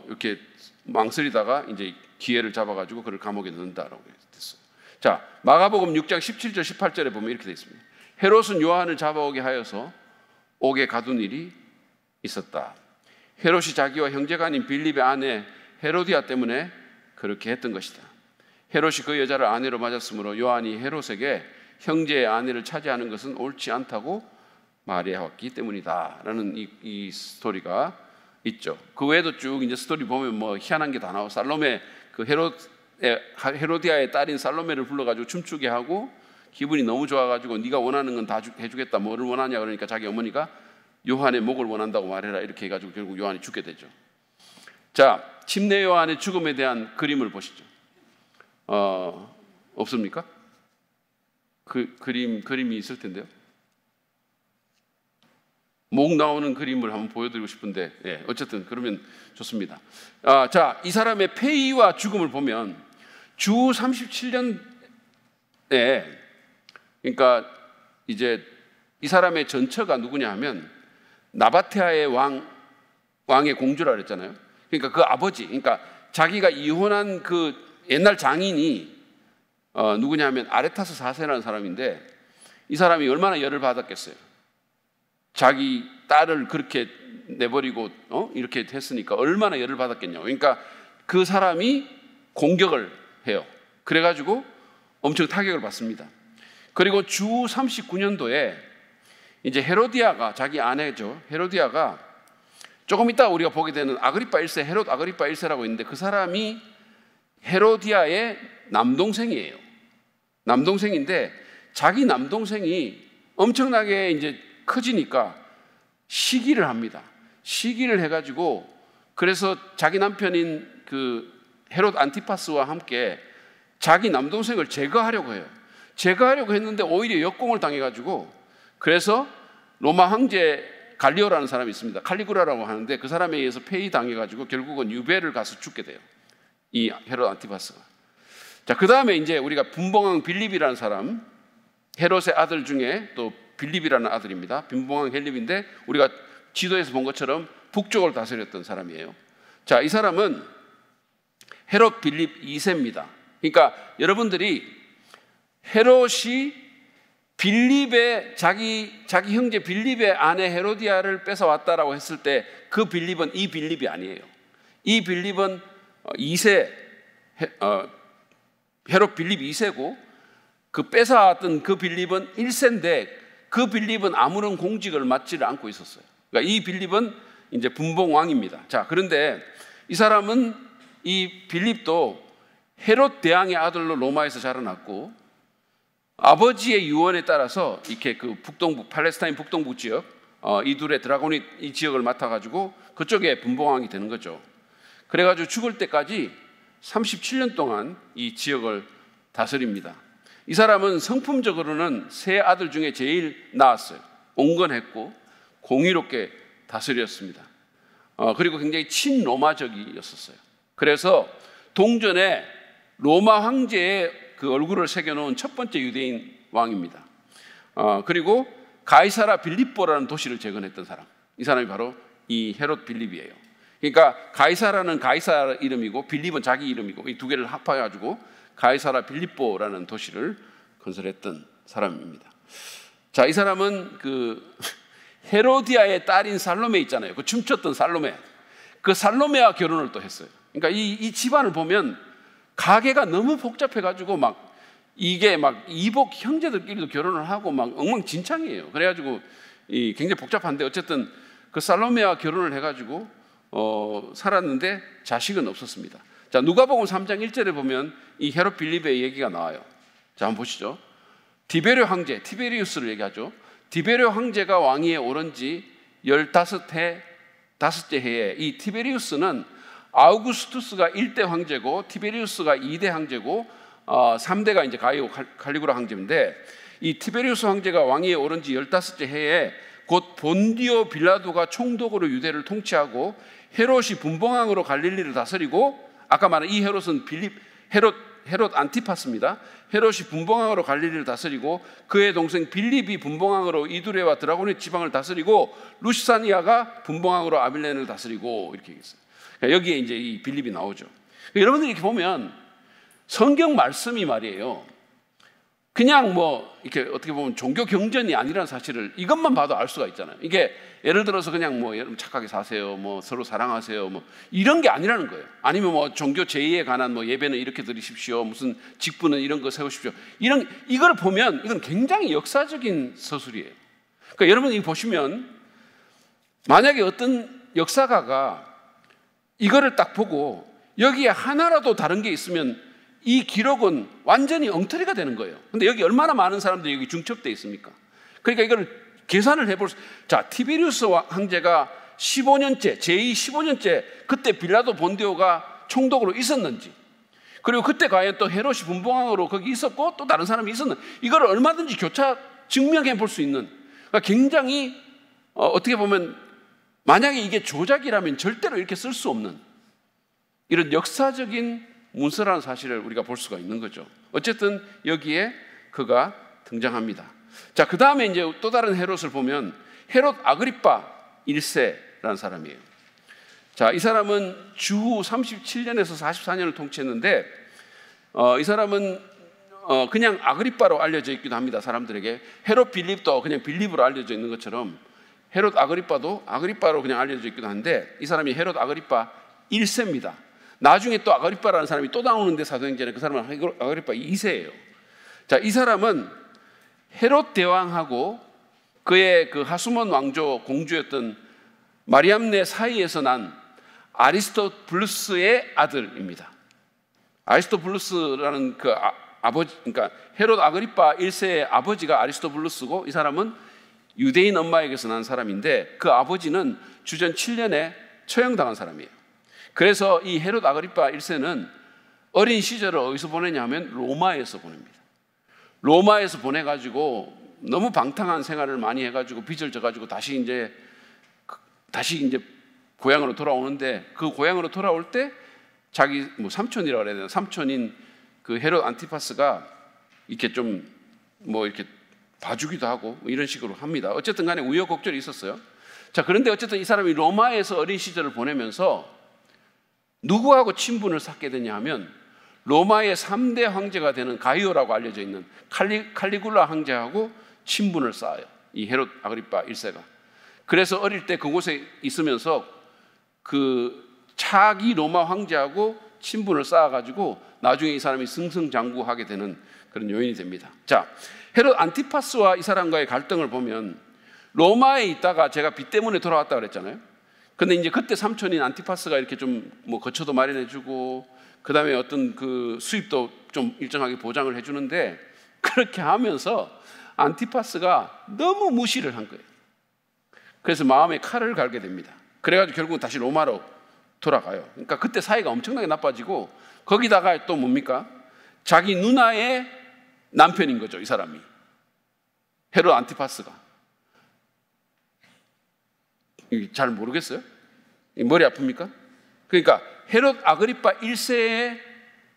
이렇게 망설이다가 이제 기회를 잡아가지고 그를 감옥에 넣는다라고 됐어요. 자, 마가복음 6장 17절 18절에 보면 이렇게 되어 있습니다. 헤롯은 요한을 잡아오게 하여서 옥에 가둔 일이 있었다. 헤롯이 자기와 형제가 아닌 빌립의 아내 헤로디아 때문에 그렇게 했던 것이다. 헤롯이 그 여자를 아내로 맞았으므로 요한이 헤롯에게 형제의 아내를 차지하는 것은 옳지 않다고 말해왔기 때문이다 라는 이 스토리가 있죠. 그 외에도 쭉 이제 스토리 보면 뭐 희한한 게 다 나오고 살로메 그 헤로디아의 딸인 살로메를 불러가지고 춤추게 하고 기분이 너무 좋아가지고 네가 원하는 건 다 해주겠다. 뭐를 원하냐 그러니까 자기 어머니가 요한의 목을 원한다고 말해라 이렇게 해가지고 결국 요한이 죽게 되죠. 자, 침례 요한의 죽음에 대한 그림을 보시죠. 없습니까? 그림이 있을 텐데요. 목 나오는 그림을 한번 보여드리고 싶은데, 예, 어쨌든 그러면 좋습니다. 자, 이 사람의 폐위와 죽음을 보면 주 37년에, 그러니까 이제 이 사람의 전처가 누구냐 하면 나바테아의 왕의 공주라 그랬잖아요. 그러니까 그 아버지, 그러니까 자기가 이혼한 그 옛날 장인이 누구냐 하면 아레타스 4세라는 사람인데, 이 사람이 얼마나 열을 받았겠어요. 자기 딸을 그렇게 내버리고 이렇게 했으니까 얼마나 열을 받았겠냐고. 그러니까 그 사람이 공격을 해요. 그래가지고 엄청 타격을 받습니다. 그리고 주 39년도에 이제 헤로디아가, 자기 아내죠, 헤로디아가, 조금 이따 우리가 보게 되는 아그리파 1세, 헤롯 아그리파 1세라고 있는데, 그 사람이 헤로디아의 남동생이에요. 남동생인데 자기 남동생이 엄청나게 이제 커지니까 시기를 합니다. 시기를 해가지고, 그래서 자기 남편인 그 헤롯 안티파스와 함께 자기 남동생을 제거하려고 해요. 제거하려고 했는데 오히려 역공을 당해가지고, 그래서 로마 황제 갈리오라는 사람이 있습니다. 칼리구라라고 하는데 그 사람에 의해서 폐위당해가지고 결국은 유배를 가서 죽게 돼요, 이 헤롯 안티파스가. 자, 그 다음에 이제 우리가 분봉왕 빌립이라는 사람, 헤롯의 아들 중에 또 빌립이라는 아들입니다. 분봉왕 빌립인데 우리가 지도에서 본 것처럼 북쪽을 다스렸던 사람이에요. 자, 이 사람은 헤롯 빌립 2세입니다. 그러니까 여러분들이 헤롯이 빌립의 자기 형제 빌립의 아내 헤로디아를 뺏어왔다라고 했을 때 그 빌립은 이 빌립이 아니에요. 이 빌립은 2세, 헤롯 빌립 2세고, 그 뺏어왔던 그 빌립은 1세인데 그 빌립은 아무런 공직을 맡지를 않고 있었어요. 그러니까 이 빌립은 이제 분봉왕입니다. 자, 그런데 이 사람은, 이 빌립도 헤롯 대왕의 아들로 로마에서 자라났고, 아버지의 유언에 따라서 이렇게 그 북동부, 팔레스타인 북동부 지역, 이 둘의 드라고닛 이 지역을 맡아가지고 그쪽에 분봉왕이 되는 거죠. 그래가지고 죽을 때까지 37년 동안 이 지역을 다스립니다. 이 사람은 성품적으로는 세 아들 중에 제일 나았어요. 온건했고 공의롭게 다스렸습니다. 그리고 굉장히 친로마적이었어요. 그래서 동전에 로마 황제의 그 얼굴을 새겨놓은 첫 번째 유대인 왕입니다. 그리고 가이사라 빌립보라는 도시를 재건했던 사람, 이 사람이 바로 이 헤롯 빌립이에요. 그러니까 가이사라는 가이사 이름이고 빌립은 자기 이름이고, 이 두 개를 합해가지고 가이사라 빌립보라는 도시를 건설했던 사람입니다. 자, 이 사람은 그 헤로디아의 딸인 살로메 있잖아요. 그 춤췄던 살로메, 그 살로메와 결혼을 또 했어요. 그러니까 이 집안을 보면 가계가 너무 복잡해가지고 막 이게 막 이복 형제들끼리도 결혼을 하고 막 엉망진창이에요. 그래가지고 굉장히 복잡한데, 어쨌든 그 살로메와 결혼을 해가지고 살았는데 자식은 없었습니다. 자, 누가복음 3장 1절에 보면 이 헤롯 빌립의 얘기가 나와요. 자, 한번 보시죠. 디베르 황제, 티베리우스를 얘기하죠. 디베르 황제가 왕위에 오른 지 15째 해에, 이 티베리우스는 아우구스투스가 1대 황제고 티베리우스가 2대 황제고 3대가 이제 가이오 칼리구라 황제인데, 이 티베리우스 황제가 왕위에 오른 지 15째 해에 곧 본디오 빌라도가 총독으로 유대를 통치하고 헤롯이 분봉왕으로 갈릴리를 다스리고, 아까 말한 이 헤롯은 헤롯 안티파스입니다. 헤롯이 분봉왕으로 갈릴리를 다스리고 그의 동생 빌립이 분봉왕으로 이두레와 드라고니 지방을 다스리고 루시사니아가 분봉왕으로 아빌렌을 다스리고, 이렇게 얘기했어요. 여기에 이제 이 빌립이 나오죠. 여러분들이 이렇게 보면 성경 말씀이 말이에요, 그냥 뭐 이렇게 어떻게 보면 종교 경전이 아니라는 사실을 이것만 봐도 알 수가 있잖아요. 이게 예를 들어서 그냥 뭐 여러분 착하게 사세요, 뭐 서로 사랑하세요, 뭐 이런 게 아니라는 거예요. 아니면 뭐 종교 제의에 관한 뭐 예배는 이렇게 드리십시오, 무슨 직분은 이런 거 세우십시오, 이걸 보면 이건 굉장히 역사적인 서술이에요. 그러니까 여러분 이거 보시면, 만약에 어떤 역사가가 이거를 딱 보고 여기에 하나라도 다른 게 있으면 이 기록은 완전히 엉터리가 되는 거예요. 근데 여기 얼마나 많은 사람들이 여기 중첩되어 있습니까? 그러니까 이걸 계산을 해볼 수, 자, 티베리우스 황제가 15년째, 제2 15년째 그때 빌라도 본디오가 총독으로 있었는지, 그리고 그때 과연 또 헤롯이 분봉왕으로 거기 있었고 또 다른 사람이 있었는, 이걸 얼마든지 교차 증명해 볼 수 있는, 그러니까 굉장히 어떻게 보면 만약에 이게 조작이라면 절대로 이렇게 쓸 수 없는 이런 역사적인 문서라는 사실을 우리가 볼 수가 있는 거죠. 어쨌든 여기에 그가 등장합니다. 자, 그 다음에 이제 또 다른 헤롯을 보면 헤롯 아그리파 1세라는 사람이에요. 자, 이 사람은 주후 37년에서 44년을 통치했는데 이 사람은 그냥 아그리파로 알려져 있기도 합니다. 사람들에게 헤롯 빌립도 그냥 빌립으로 알려져 있는 것처럼 헤롯 아그리파도 아그리파로 그냥 알려져 있기도 한데, 이 사람이 헤롯 아그리파 1세입니다. 나중에 또 아그리파라는 사람이 또 나오는데 사도행전에 그 사람은 아그리파 2세예요. 자, 이 사람은 헤롯 대왕하고 그의 그 하수몬 왕조 공주였던 마리암네 사이에서 난 아리스토블루스의 아들입니다. 아리스토블루스라는 그 아버지, 그러니까 헤롯 아그리파 1세의 아버지가 아리스토블루스고, 이 사람은 유대인 엄마에게서 난 사람인데 그 아버지는 주전 7년에 처형당한 사람이에요. 그래서 이 헤롯 아그리파 1세는 어린 시절을 어디서 보내냐 하면 로마에서 보냅니다. 로마에서 보내가지고 너무 방탕한 생활을 많이 해가지고 빚을 져가지고 다시 이제 고향으로 돌아오는데, 그 고향으로 돌아올 때 자기 뭐 삼촌이라고 그래야 되나, 삼촌인 그 헤롯 안티파스가 이렇게 좀 뭐 이렇게 봐주기도 하고 뭐 이런 식으로 합니다. 어쨌든 간에 우여곡절이 있었어요. 자, 그런데 어쨌든 이 사람이 로마에서 어린 시절을 보내면서 누구하고 친분을 쌓게 되냐 하면 로마의 3대 황제가 되는 가이오라고 알려져 있는 칼리굴라 황제하고 친분을 쌓아요, 이 헤롯 아그리파 1세가. 그래서 어릴 때 그곳에 있으면서 그 차기 로마 황제하고 친분을 쌓아가지고 나중에 이 사람이 승승장구하게 되는 그런 요인이 됩니다. 자, 헤롯 안티파스와 이 사람과의 갈등을 보면 로마에 있다가 제가 빚 때문에 돌아왔다 그랬잖아요. 근데 이제 그때 삼촌인 안티파스가 이렇게 좀 뭐 거처도 마련해주고 그 다음에 어떤 그 수입도 좀 일정하게 보장을 해주는데, 그렇게 하면서 안티파스가 너무 무시를 한 거예요. 그래서 마음에 칼을 갈게 됩니다. 그래가지고 결국은 다시 로마로 돌아가요. 그러니까 그때 사이가 엄청나게 나빠지고, 거기다가 또 뭡니까? 자기 누나의 남편인 거죠, 이 사람이. 헤롯 안티파스가. 잘 모르겠어요? 머리 아픕니까? 그러니까 헤롯 아그리파 1세의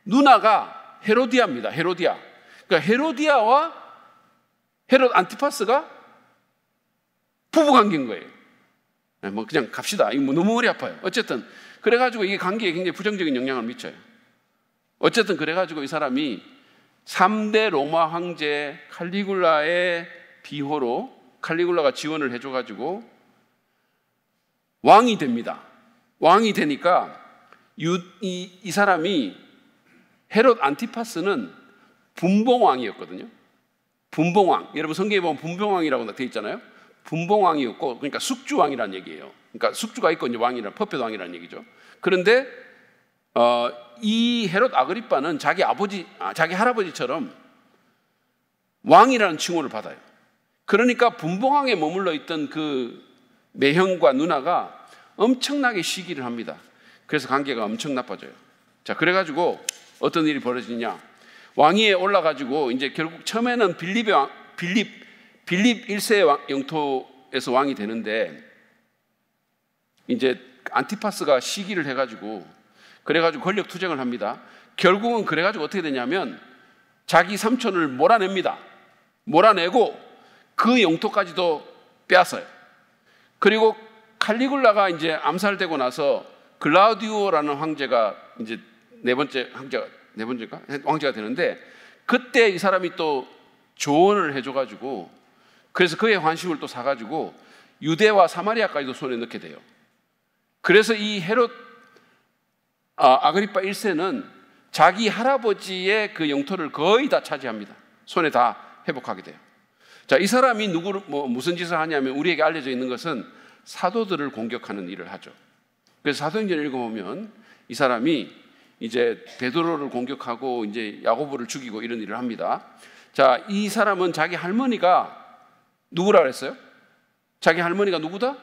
누나가 헤로디아입니다. 헤로디아. 그러니까 헤로디아와 헤롯 안티파스가 부부관계인 거예요. 뭐 그냥 갑시다. 이거 뭐 너무 머리 아파요. 어쨌든 그래가지고 이게 관계에 굉장히 부정적인 영향을 미쳐요. 어쨌든 그래가지고 이 사람이 3대 로마 황제 칼리굴라의 비호로 칼리굴라가 지원을 해줘가지고 왕이 됩니다. 왕이 되니까 이 사람이 헤롯 안티파스는 분봉왕이었거든요. 분봉왕. 여러분 성경에 보면 분봉왕이라고 되어 있잖아요. 분봉왕이었고, 그러니까 숙주왕이라는 얘기예요. 그러니까 숙주가 있고 이제 왕이란 퍼펫 왕이라는 얘기죠. 그런데 이 헤롯 아그리파는 자기 할아버지처럼 왕이라는 칭호를 받아요. 그러니까 분봉왕에 머물러 있던 그 매형과 누나가 엄청나게 시기를 합니다. 그래서 관계가 엄청 나빠져요. 자, 그래가지고 어떤 일이 벌어지냐? 왕위에 올라가지고 이제 결국 처음에는 빌립 1세의 영토에서 왕이 되는데, 이제 안티파스가 시기를 해가지고 그래가지고 권력 투쟁을 합니다. 결국은 그래가지고 어떻게 되냐면 자기 삼촌을 몰아냅니다. 몰아내고 그 영토까지도 빼앗아요. 그리고 칼리굴라가 이제 암살되고 나서 글라우디오라는 황제가 이제 왕제가 되는데, 그때 이 사람이 또 조언을 해줘가지고, 그래서 그의 관심을 또 사가지고 유대와 사마리아까지도 손에 넣게 돼요. 그래서 이 헤롯 아그리파 1세는 자기 할아버지의 그 영토를 거의 다 차지합니다. 손에 다 회복하게 돼요. 자, 이 사람이 무슨 짓을 하냐면, 우리에게 알려져 있는 것은 사도들을 공격하는 일을 하죠. 그래서 사도행전을 읽어보면 이 사람이 이제 베드로를 공격하고 이제 야고보를 죽이고 이런 일을 합니다. 자, 이 사람은 자기 할머니가 누구라 그랬어요? 자기 할머니가 누구다?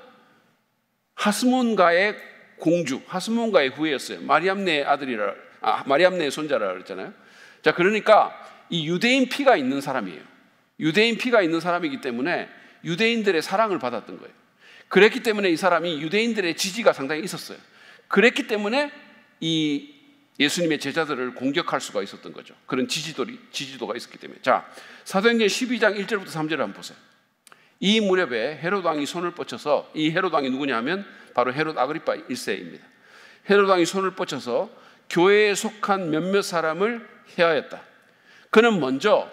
하스몬가의 공주, 하스몬가의 후예였어요. 마리암네 아들이라 마리암네의 손자라 그랬잖아요. 자, 그러니까 이 유대인 피가 있는 사람이에요. 유대인 피가 있는 사람이기 때문에 유대인들의 사랑을 받았던 거예요. 그랬기 때문에 이 사람이 유대인들의 지지가 상당히 있었어요. 그랬기 때문에 이 예수님의 제자들을 공격할 수가 있었던 거죠. 그런 지지도가 있었기 때문에. 자, 사도행전 12장 1절부터 3절을 한번 보세요. 이 무렵에 헤롯 왕이 손을 뻗쳐서, 이 헤롯 왕이 누구냐 하면 바로 헤롯 아그리파 1세입니다. 헤롯 왕이 손을 뻗쳐서 교회에 속한 몇몇 사람을 해하였다. 그는 먼저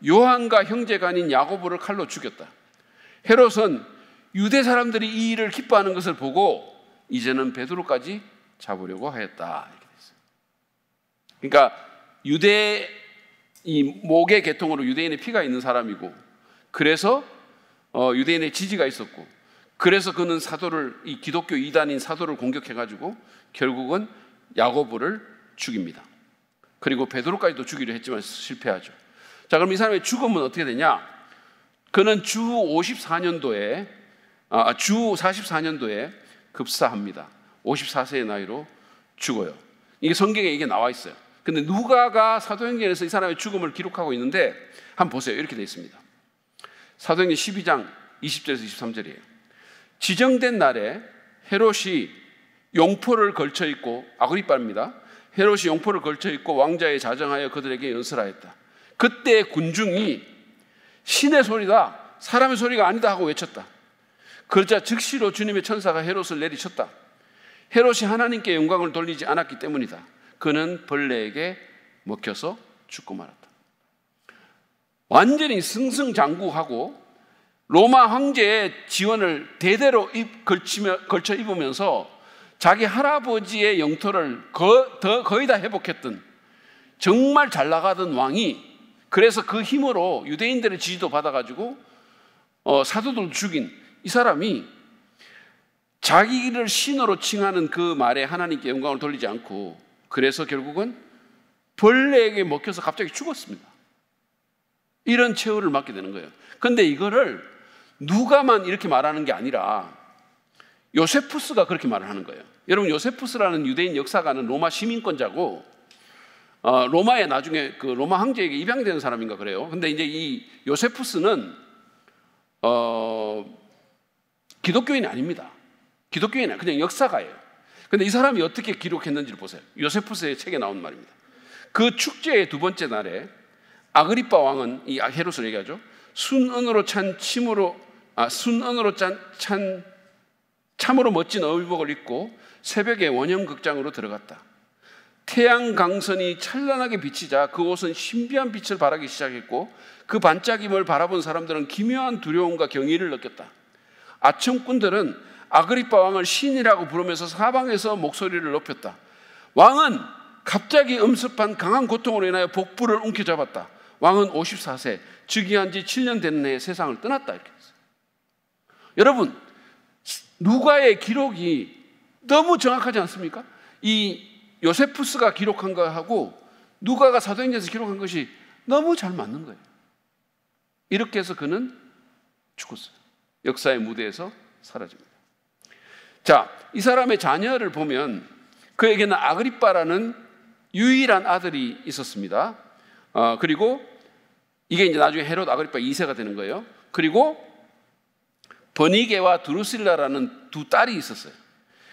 요한과 형제가 아닌 야고보를 칼로 죽였다. 헤롯은 유대 사람들이 이 일을 기뻐하는 것을 보고 이제는 베드로까지 잡으려고 하였다. 이렇게 됐어요. 그러니까 이 목의 계통으로 유대인의 피가 있는 사람이고, 그래서 유대인의 지지가 있었고, 그래서 그는 이 기독교 이단인 사도를 공격해가지고 결국은 야고보를 죽입니다. 그리고 베드로까지도 죽이려 했지만 실패하죠. 자, 그럼 이 사람의 죽음은 어떻게 되냐? 그는 주 44년도에 급사합니다. 54세의 나이로 죽어요. 이게 성경에 이게 나와 있어요. 근데 누가가 사도행전에서 이 사람의 죽음을 기록하고 있는데 한번 보세요. 이렇게 되어 있습니다. 사도행전 12장 20절에서 23절이에요. 지정된 날에 헤롯이 용포를 걸쳐 입고, 아그리빠입니다. 헤롯이 용포를 걸쳐 입고 왕자에 자정하여 그들에게 연설하였다. 그때 군중이 신의 소리다, 사람의 소리가 아니다 하고 외쳤다. 그러자 즉시로 주님의 천사가 헤롯을 내리쳤다. 헤롯이 하나님께 영광을 돌리지 않았기 때문이다. 그는 벌레에게 먹혀서 죽고 말았다. 완전히 승승장구하고 로마 황제의 지원을 대대로 걸쳐 입으면서 자기 할아버지의 영토를 거의 다 회복했던, 정말 잘 나가던 왕이, 그래서 그 힘으로 유대인들의 지지도 받아가지고 사도들을 죽인 이 사람이 자기를 신으로 칭하는 그 말에 하나님께 영광을 돌리지 않고, 그래서 결국은 벌레에게 먹혀서 갑자기 죽었습니다. 이런 최후를 맞게 되는 거예요. 그런데 이거를 누가만 이렇게 말하는 게 아니라 요세푸스가 그렇게 말을 하는 거예요. 여러분, 요세푸스라는 유대인 역사가는 로마 시민권자고, 로마에 나중에 그 로마 황제에게 입양되는 사람인가 그래요. 근데 이제 이 요세푸스는 기독교인이 아닙니다. 기독교인은 그냥 역사가예요. 근데 이 사람이 어떻게 기록했는지를 보세요. 요세푸스의 책에 나온 말입니다. 그 축제의 두 번째 날에 아그리빠 왕은, 이 헤롯을 얘기하죠, 순은으로 참으로 멋진 의복을 입고 새벽에 원형극장으로 들어갔다. 태양 강선이 찬란하게 비치자 그 옷은 신비한 빛을 발하기 시작했고, 그 반짝임을 바라본 사람들은 기묘한 두려움과 경의를 느꼈다. 아첨꾼들은 아그리빠 왕을 신이라고 부르면서 사방에서 목소리를 높였다. 왕은 갑자기 음습한 강한 고통으로 인하여 복부를 움켜잡았다. 왕은 54세, 즉위한 지 7년 되는 해에 세상을 떠났다. 이렇게 했어요. 여러분, 누가의 기록이 너무 정확하지 않습니까? 이 요세푸스가 기록한 거하고 누가가 사도행전에서 기록한 것이 너무 잘 맞는 거예요. 이렇게 해서 그는 죽었어요. 역사의 무대에서 사라집니다. 자, 이 사람의 자녀를 보면 그에게는 아그리빠라는 유일한 아들이 있었습니다. 그리고 이게 이제 나중에 헤롯 아그리빠 2세가 되는 거예요. 그리고 버니게와 드루실라라는 두 딸이 있었어요.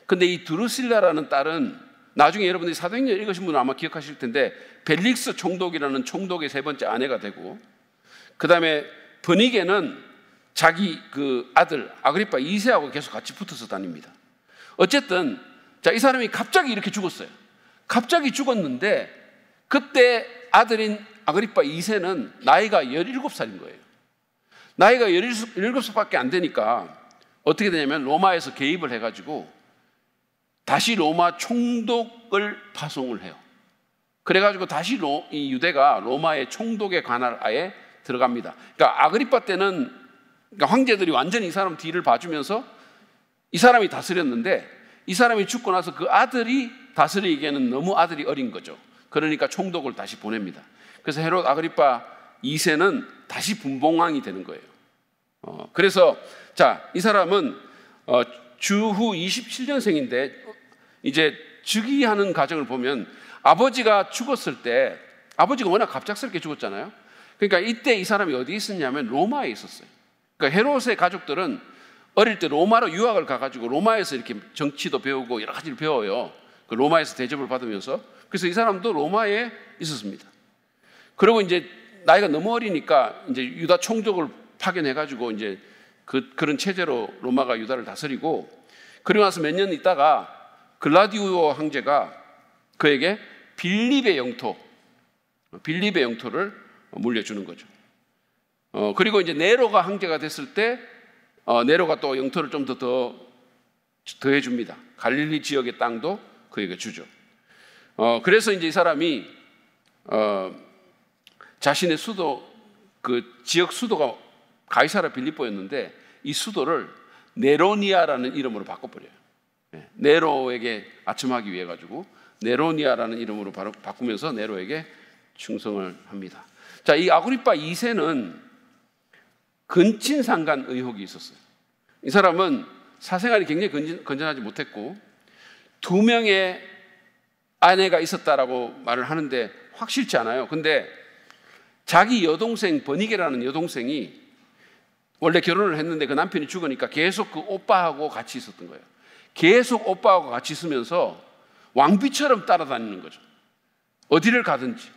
근데 이 드루실라라는 딸은 나중에 여러분들이 사도행전 읽으신 분은 아마 기억하실 텐데 벨릭스 총독이라는 총독의 세 번째 아내가 되고, 그 다음에 버니게는 자기 그 아들 아그리빠 2세하고 계속 같이 붙어서 다닙니다. 어쨌든 자, 이 사람이 갑자기 이렇게 죽었어요. 갑자기 죽었는데 그때 아들인 아그리빠 2세는 나이가 17살인 거예요. 나이가 17살밖에 안 되니까 어떻게 되냐면 로마에서 개입을 해가지고 다시 로마 총독을 파송을 해요. 그래가지고 다시 이 유대가 로마의 총독의 관할 하에 들어갑니다. 그러니까 아그리빠 때는 그러니까 황제들이 완전히 이 사람 뒤를 봐주면서 이 사람이 다스렸는데, 이 사람이 죽고 나서 그 아들이 다스리기에는 너무 아들이 어린 거죠. 그러니까 총독을 다시 보냅니다. 그래서 헤롯 아그리빠 2세는 다시 분봉왕이 되는 거예요. 그래서 자, 이 사람은 주후 27년생인데 이제 즉위하는 과정을 보면 아버지가 죽었을 때, 아버지가 워낙 갑작스럽게 죽었잖아요. 그러니까 이때 이 사람이 어디에 있었냐면 로마에 있었어요. 그러니까 헤롯의 가족들은 어릴 때 로마로 유학을 가가지고 로마에서 이렇게 정치도 배우고 여러 가지를 배워요. 그 로마에서 대접을 받으면서. 그래서 이 사람도 로마에 있었습니다. 그리고 이제 나이가 너무 어리니까 이제 유다 총독을 파견해가지고 이제 그런 체제로 로마가 유다를 다스리고, 그리고 나서 몇 년 있다가 글라디오 황제가 그에게 빌립의 영토를 물려주는 거죠. 그리고 이제 네로가 황제가 됐을 때 네로가 또 영토를 좀 더해 줍니다. 갈릴리 지역의 땅도 그에게 주죠. 그래서 이제 이 사람이 자신의 수도, 그 지역 수도가 가이사라 빌립보였는데 이 수도를 네로니아라는 이름으로 바꿔버려요. 네로에게 아첨하기 위해 가지고 네로니아라는 이름으로 바꾸면서 네로에게 충성을 합니다. 자, 이 아그리파 2세는 근친상간 의혹이 있었어요. 이 사람은 사생활이 굉장히 건전하지 못했고 2명의 아내가 있었다라고 말을 하는데 확실치 않아요. 근데 자기 여동생 버니게라는 여동생이 원래 결혼을 했는데 그 남편이 죽으니까 계속 그 오빠하고 같이 있었던 거예요. 계속 오빠하고 같이 있으면서 왕비처럼 따라다니는 거죠. 어디를 가든지.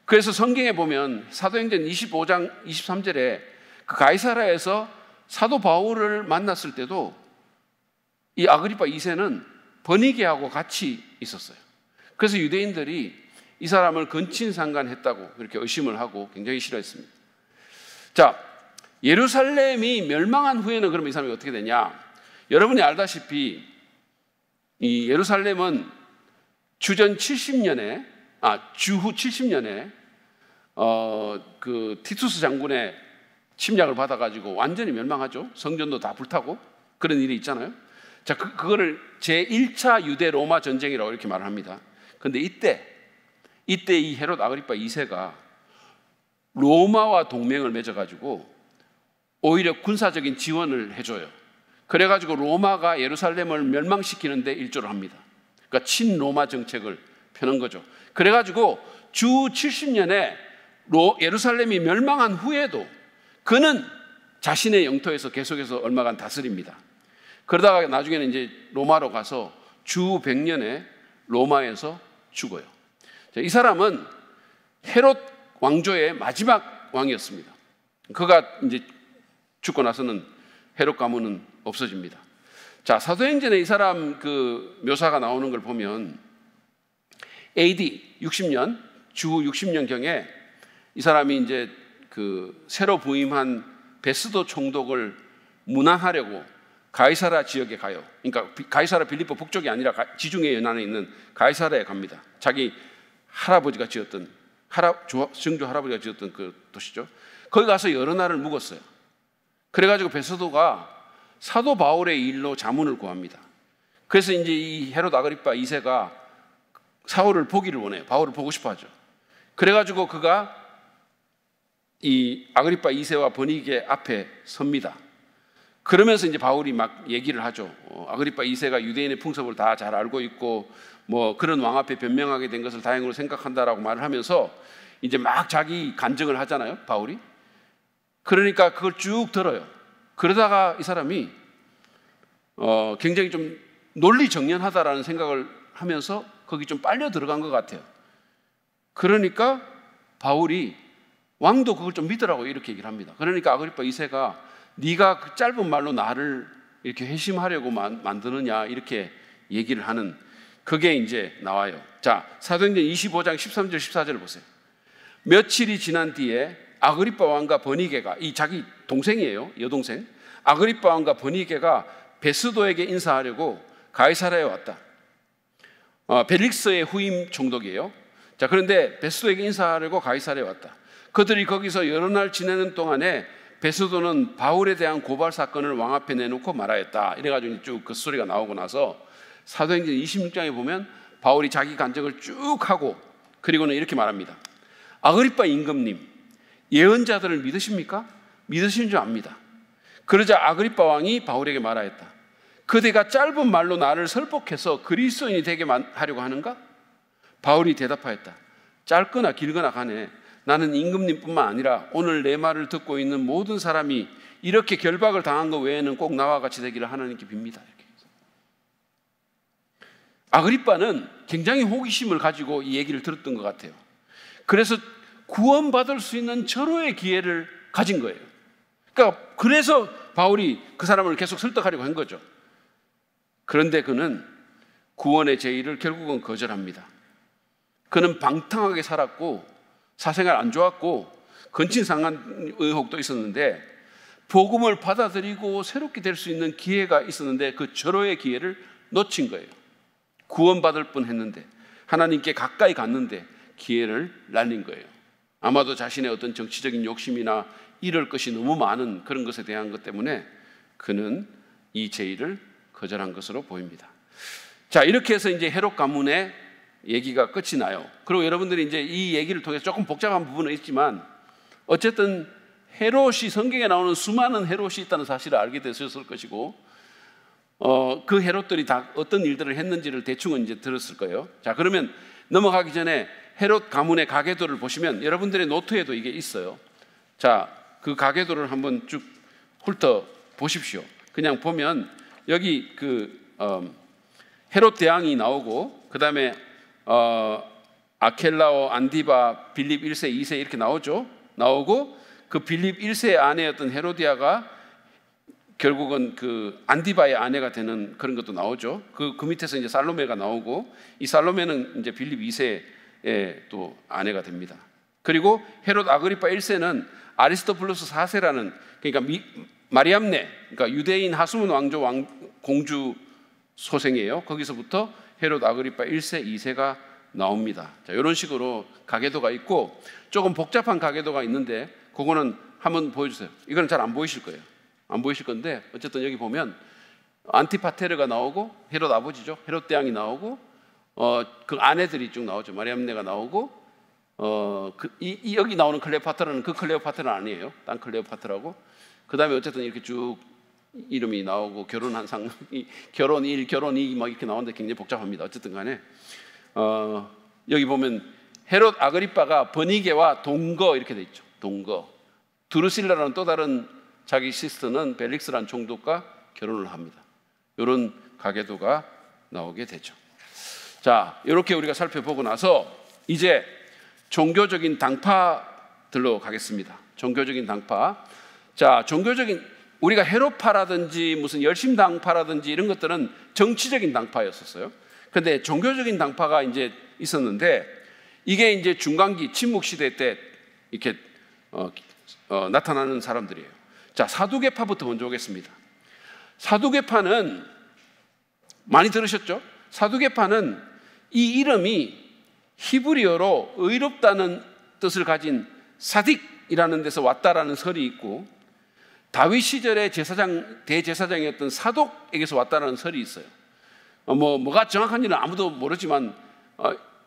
그래서 성경에 보면 사도행전 25장 23절에 그 가이사라에서 사도 바울을 만났을 때도 이 아그리파 2세는 버니게하고 같이 있었어요. 그래서 유대인들이 이 사람을 근친상간했다고 그렇게 의심을 하고 굉장히 싫어했습니다. 자, 예루살렘이 멸망한 후에는 그럼 이 사람이 어떻게 되냐? 여러분이 알다시피 이 예루살렘은 주후 70년에 그 티투스 장군의 침략을 받아가지고 완전히 멸망하죠. 성전도 다 불타고 그런 일이 있잖아요. 자, 그거를 제1차 유대 로마 전쟁이라고 이렇게 말을 합니다. 그런데 이때 이 헤롯 아그리파 2세가 로마와 동맹을 맺어가지고 오히려 군사적인 지원을 해줘요. 그래가지고 로마가 예루살렘을 멸망시키는데 일조를 합니다. 그러니까 친로마 정책을 펴는 거죠. 그래가지고 주 70년에 예루살렘이 멸망한 후에도 그는 자신의 영토에서 계속해서 얼마간 다스립니다. 그러다가 나중에는 이제 로마로 가서 주 100년에 로마에서 죽어요. 이 사람은 헤롯 왕조의 마지막 왕이었습니다. 그가 이제 죽고 나서는 헤롯 가문은 없어집니다. 자, 사도행전에 이 사람 그 묘사가 나오는 걸 보면 AD 60년, 주 60년경에 이 사람이 이제 그 새로 부임한 베스도 총독을 문안하려고 가이사라 지역에 가요. 그러니까 가이사라 빌립보 북쪽이 아니라 지중해 연안에 있는 가이사라에 갑니다. 자기 할아버지가 지었던 증조 할아버지가 지었던 그 도시죠. 거기 가서 여러 날을 묵었어요. 그래가지고 베스도가 사도 바울의 일로 자문을 구합니다. 그래서 이제 이 헤롯 아그리파 2세가 사울을 보기를 원해요. 바울을 보고 싶어 하죠. 그래가지고 그가 이 아그리파 2세와 버니게 앞에 섭니다. 그러면서 이제 바울이 막 얘기를 하죠. 아그리파 2세가 유대인의 풍습을 다 잘 알고 있고 뭐 그런 왕 앞에 변명하게 된 것을 다행으로 생각한다라고 말을 하면서 이제 막 자기 간증을 하잖아요, 바울이. 그러니까 그걸 쭉 들어요. 그러다가 이 사람이 굉장히 좀 논리정연하다라는 생각을 하면서 거기 좀 빨려 들어간 것 같아요. 그러니까 바울이 왕도 그걸 좀 믿으라고 이렇게 얘기를 합니다. 그러니까 아그리파 2세가 네가 그 짧은 말로 나를 이렇게 회심하려고 만드느냐 이렇게 얘기를 하는 그게 이제 나와요. 자, 사도행전 25장 13절 14절을 보세요. 며칠이 지난 뒤에 아그리파 왕과 버니게가, 이 자기 동생이에요, 여동생. 아그리파 왕과 버니게가 베스도에게 인사하려고 가이사라에 왔다. 벨릭스의 후임 총독이에요. 자, 그런데 베스도에게 인사하려고 가이사라에 왔다. 그들이 거기서 여러 날 지내는 동안에 베스도는 바울에 대한 고발 사건을 왕 앞에 내놓고 말하였다. 이래가지고 쭉 그 소리가 나오고 나서 사도행전 26장에 보면 바울이 자기 간증을 쭉 하고 그리고는 이렇게 말합니다. 아그리파 임금님, 예언자들을 믿으십니까? 믿으시는 줄 압니다. 그러자 아그리파 왕이 바울에게 말하였다. 그대가 짧은 말로 나를 설득해서 그리스도인이 되게 하려고 하는가? 바울이 대답하였다. 짧거나 길거나 간에 나는 임금님뿐만 아니라 오늘 내 말을 듣고 있는 모든 사람이 이렇게 결박을 당한 것 외에는 꼭 나와 같이 되기를 하나님께 빕니다. 이렇게. 아그리빠는 굉장히 호기심을 가지고 이 얘기를 들었던 것 같아요. 그래서 구원받을 수 있는 절호의 기회를 가진 거예요. 그러니까 그래서 바울이 그 사람을 계속 설득하려고 한 거죠. 그런데 그는 구원의 제의를 결국은 거절합니다. 그는 방탕하게 살았고 사생활 안 좋았고 근친상한 의혹도 있었는데 복음을 받아들이고 새롭게 될 수 있는 기회가 있었는데 그 절호의 기회를 놓친 거예요. 구원받을 뻔했는데 하나님께 가까이 갔는데 기회를 날린 거예요. 아마도 자신의 어떤 정치적인 욕심이나 이럴 것이 너무 많은 그런 것에 대한 것 때문에 그는 이 제의를 거절한 것으로 보입니다. 자, 이렇게 해서 이제 헤롯 가문의 얘기가 끝이 나요. 그리고 여러분들이 이제 이 얘기를 통해서 조금 복잡한 부분은 있지만 어쨌든 헤롯이 성경에 나오는 수많은 헤롯이 있다는 사실을 알게 되셨을 것이고 그 헤롯들이 다 어떤 일들을 했는지를 대충은 이제 들었을 거예요. 자, 그러면 넘어가기 전에 헤롯 가문의 가계도를 보시면 여러분들의 노트에도 이게 있어요. 자, 그 가계도를 한번 쭉 훑어 보십시오. 그냥 보면 여기 헤롯 대왕이 나오고 그 다음에 아켈라오, 안디바, 빌립 1세, 2세 이렇게 나오고 그 빌립 1세의 아내였던 헤로디아가 결국은 그 안디바의 아내가 되는 그런 것도 나오죠. 그 밑에서 이제 살로메가 나오고 이 살로메는 이제 빌립 2세의 또 아내가 됩니다. 그리고 헤롯 아그리파 1세는 아리스토블루스 4세라는 그러니까 마리암네 그러니까 유대인 하스몬 왕조 공주 소생이에요. 거기서부터 헤롯 아그리파 1세, 2세가 나옵니다. 자, 이런 식으로 가계도가 있고 조금 복잡한 가계도가 있는데 그거는 한번 보여주세요. 이거는 잘 안 보이실 거예요. 안 보이실 건데 어쨌든 여기 보면 안티파테르가 나오고 헤롯 아버지죠. 헤롯 대왕이 나오고 그 아내들이 쭉 나오죠. 마리암네가 나오고 여기 나오는 클레오파트라는 그 클레오파트는 아니에요. 딴 클레오파트라고. 그 다음에 어쨌든 이렇게 쭉 이름이 나오고 결혼한 결혼 1, 결혼 2 막 이렇게 나오는데 굉장히 복잡합니다. 어쨌든 간에 여기 보면 헤롯 아그리빠가 버니게와 동거 이렇게 돼 있죠. 동거. 드루실라라는 또 다른 자기 시스터는 벨릭스라는 총독과 결혼을 합니다. 이런 가계도가 나오게 되죠. 자, 이렇게 우리가 살펴보고 나서 이제 종교적인 당파들로 가겠습니다. 종교적인 당파. 자, 종교적인 우리가 헤롯파라든지 무슨 열심당파라든지 이런 것들은 정치적인 당파였었어요. 그런데 종교적인 당파가 이제 있었는데 이게 이제 중간기 침묵 시대 때 이렇게 나타나는 사람들이에요. 자, 사두개파부터 먼저 보겠습니다. 사두개파는 많이 들으셨죠? 사두개파는 이 이름이 히브리어로 의롭다는 뜻을 가진 사딕이라는 데서 왔다라는 설이 있고 다윗 시절의 대제사장이었던 사독에게서 왔다라는 설이 있어요. 뭐가 정확한지는 아무도 모르지만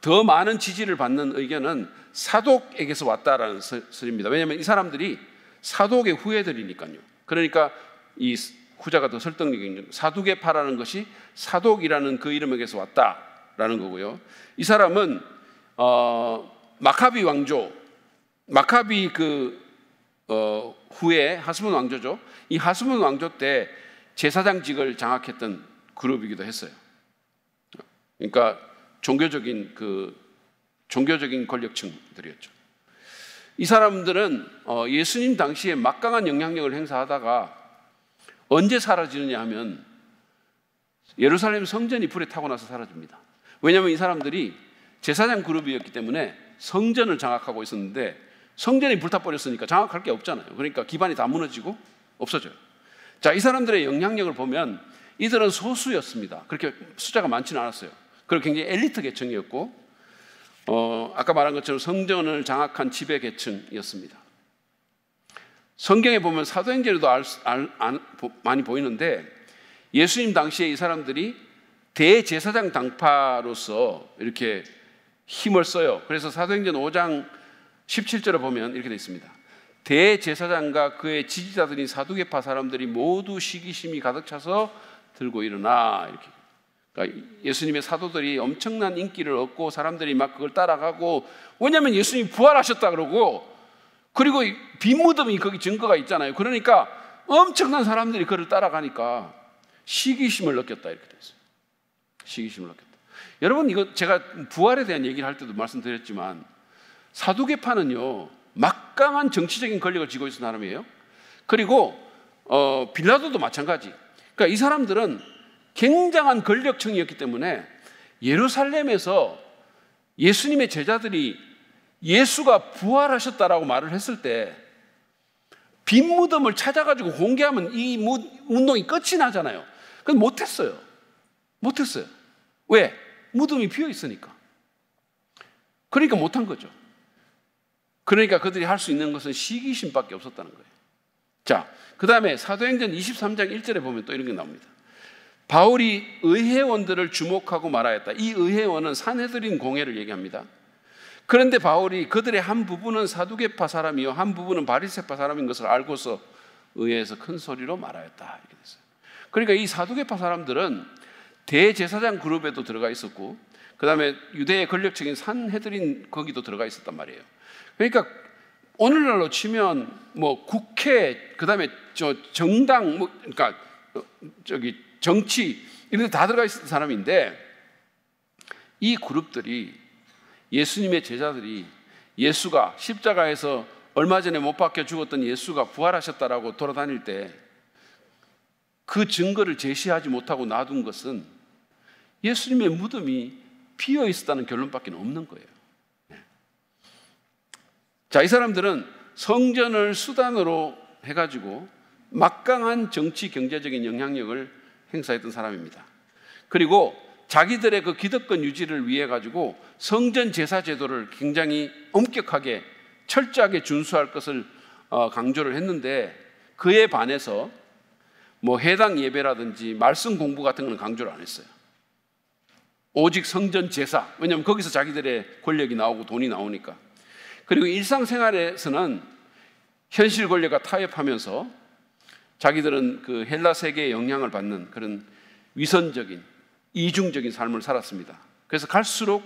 더 많은 지지를 받는 의견은 사독에게서 왔다라는 설입니다. 왜냐하면 이 사람들이 사독의 후예들이니까요. 그러니까 이 후자가 더 설득력이 있는 사두개파라는 것이 사독이라는 그 이름에게서 왔다라는 거고요. 이 사람은 마카비 왕조, 마카비 후에 하스몬 왕조죠. 이 하스몬 왕조 때 제사장직을 장악했던 그룹이기도 했어요. 그러니까 종교적인 권력층들이었죠. 이 사람들은 예수님 당시에 막강한 영향력을 행사하다가 언제 사라지느냐 하면 예루살렘 성전이 불에 타고 나서 사라집니다. 왜냐하면 이 사람들이 제사장 그룹이었기 때문에 성전을 장악하고 있었는데 성전이 불타버렸으니까 장악할 게 없잖아요. 그러니까 기반이 다 무너지고 없어져요. 자, 이 사람들의 영향력을 보면 이들은 소수였습니다. 그렇게 숫자가 많지는 않았어요. 그리고 굉장히 엘리트 계층이었고 아까 말한 것처럼 성전을 장악한 지배 계층이었습니다. 성경에 보면 사도행전에도 많이 보이는데 예수님 당시에 이 사람들이 대제사장 당파로서 이렇게 힘을 써요. 그래서 사도행전 5장 17절에 보면 이렇게 되어 있습니다. 대제사장과 그의 지지자들인 사두개파 사람들이 모두 시기심이 가득 차서 들고 일어나 이렇게. 그러니까 예수님의 사도들이 엄청난 인기를 얻고 사람들이 막 그걸 따라가고, 왜냐하면 예수님이 부활하셨다 그러고, 그리고 빈 무덤이 거기 증거가 있잖아요. 그러니까 엄청난 사람들이 그를 따라가니까 시기심을 느꼈다 이렇게 됐어요. 시기심을 느꼈다. 여러분, 이거 제가 부활에 대한 얘기를 할 때도 말씀드렸지만 사두개파는요 막강한 정치적인 권력을 쥐고 있는 사람이에요. 그리고 빌라도도 마찬가지. 그러니까 이 사람들은 굉장한 권력층이었기 때문에 예루살렘에서 예수님의 제자들이 예수가 부활하셨다라고 말을 했을 때 빈 무덤을 찾아가지고 공개하면 이 운동이 끝이 나잖아요. 그건 못했어요. 왜? 무덤이 비어 있으니까. 그러니까 못한 거죠. 그러니까 그들이 할 수 있는 것은 시기심밖에 없었다는 거예요. 자, 그 다음에 사도행전 23장 1절에 보면 또 이런 게 나옵니다. 바울이 의회원들을 주목하고 말하였다. 이 의회원은 산헤드린 공회를 얘기합니다. 그런데 바울이 그들의 한 부분은 사두개파 사람이요 한 부분은 바리새파 사람인 것을 알고서 의회에서 큰 소리로 말하였다. 이렇게 됐어요. 그러니까 이 사두개파 사람들은 대제사장 그룹에도 들어가 있었고, 그 다음에 유대의 권력적인 산헤드린 거기도 들어가 있었단 말이에요. 그러니까 오늘날로 치면 뭐 국회, 그 다음에 정당, 그러니까 정치 이런 데 다 들어가 있었던 사람인데, 이 그룹들이 예수님의 제자들이 예수가 십자가에서 얼마 전에 못 박혀 죽었던 예수가 부활하셨다라고 돌아다닐 때 그 증거를 제시하지 못하고 놔둔 것은 예수님의 무덤이 비어 있었다는 결론밖에 없는 거예요. 자, 이 사람들은 성전을 수단으로 해가지고 막강한 정치 경제적인 영향력을 행사했던 사람입니다. 그리고 자기들의 그 기득권 유지를 위해 가지고 성전 제사 제도를 굉장히 엄격하게 철저하게 준수할 것을 강조를 했는데, 그에 반해서 뭐 해당 예배라든지 말씀 공부 같은 거는 강조를 안 했어요. 오직 성전 제사, 왜냐하면 거기서 자기들의 권력이 나오고 돈이 나오니까. 그리고 일상생활에서는 현실 권력과 타협하면서 자기들은 그 헬라 세계의 영향을 받는 그런 위선적인 이중적인 삶을 살았습니다. 그래서 갈수록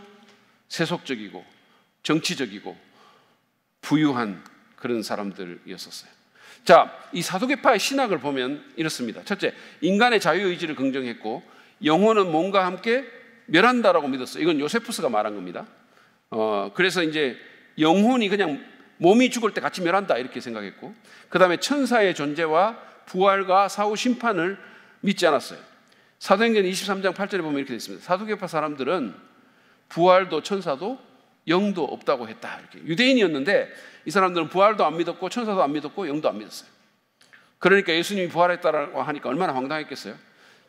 세속적이고 정치적이고 부유한 그런 사람들이었었어요. 자, 이 사두개파의 신학을 보면 이렇습니다. 첫째, 인간의 자유의지를 긍정했고 영혼은 몸과 함께 멸한다라고 믿었어요. 이건 요세푸스가 말한 겁니다. 그래서 이제 영혼이 그냥 몸이 죽을 때 같이 멸한다 이렇게 생각했고, 그 다음에 천사의 존재와 부활과 사후 심판을 믿지 않았어요. 사도행전 23장 8절에 보면 이렇게 되어 있습니다. 사두개파 사람들은 부활도 천사도 영도 없다고 했다. 이렇게. 유대인이었는데 이 사람들은 부활도 안 믿었고 천사도 안 믿었고 영도 안 믿었어요. 그러니까 예수님이 부활했다고 하니까 얼마나 황당했겠어요.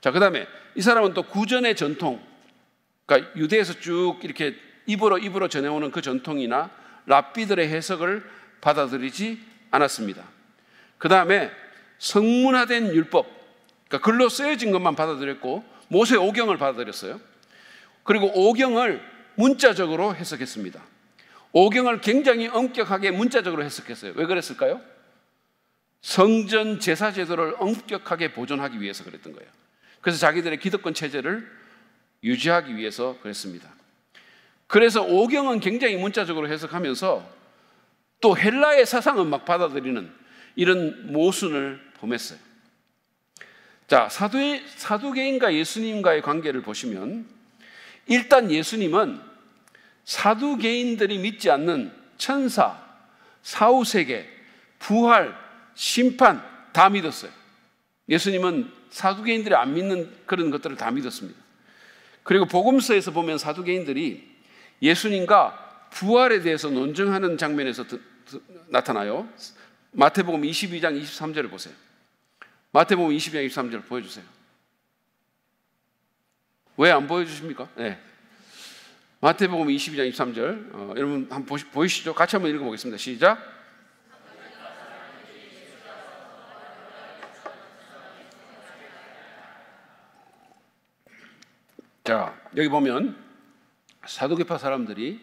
자, 그 다음에 이 사람은 또 구전의 전통, 그러니까 유대에서 쭉 이렇게 입으로 전해오는 그 전통이나 랍비들의 해석을 받아들이지 않았습니다. 그 다음에 성문화된 율법, 그러니까 글로 쓰여진 것만 받아들였고 모세 오경을 받아들였어요. 그리고 오경을 문자적으로 해석했습니다. 오경을 굉장히 엄격하게 문자적으로 해석했어요. 왜 그랬을까요? 성전 제사 제도를 엄격하게 보존하기 위해서 그랬던 거예요. 그래서 자기들의 기득권 체제를 유지하기 위해서 그랬습니다. 그래서 오경은 굉장히 문자적으로 해석하면서 또 헬라의 사상은 막 받아들이는 이런 모순을 범했어요. 자, 사두개인과 예수님과의 관계를 보시면 일단 예수님은 사두개인들이 믿지 않는 천사, 사후세계, 부활, 심판 다 믿었어요. 예수님은 사두개인들이 안 믿는 그런 것들을 다 믿었습니다. 그리고 복음서에서 보면 사두개인들이 예수님과 부활에 대해서 논증하는 장면에서 나타나요. 마태복음 22장 23절을 보세요. 마태복음 22장 23절 보여주세요. 왜 안 보여주십니까? 네. 마태복음 22장 23절 여러분 한번 보이시죠? 같이 한번 읽어보겠습니다. 시작. 자, 여기 보면 사두개파 사람들이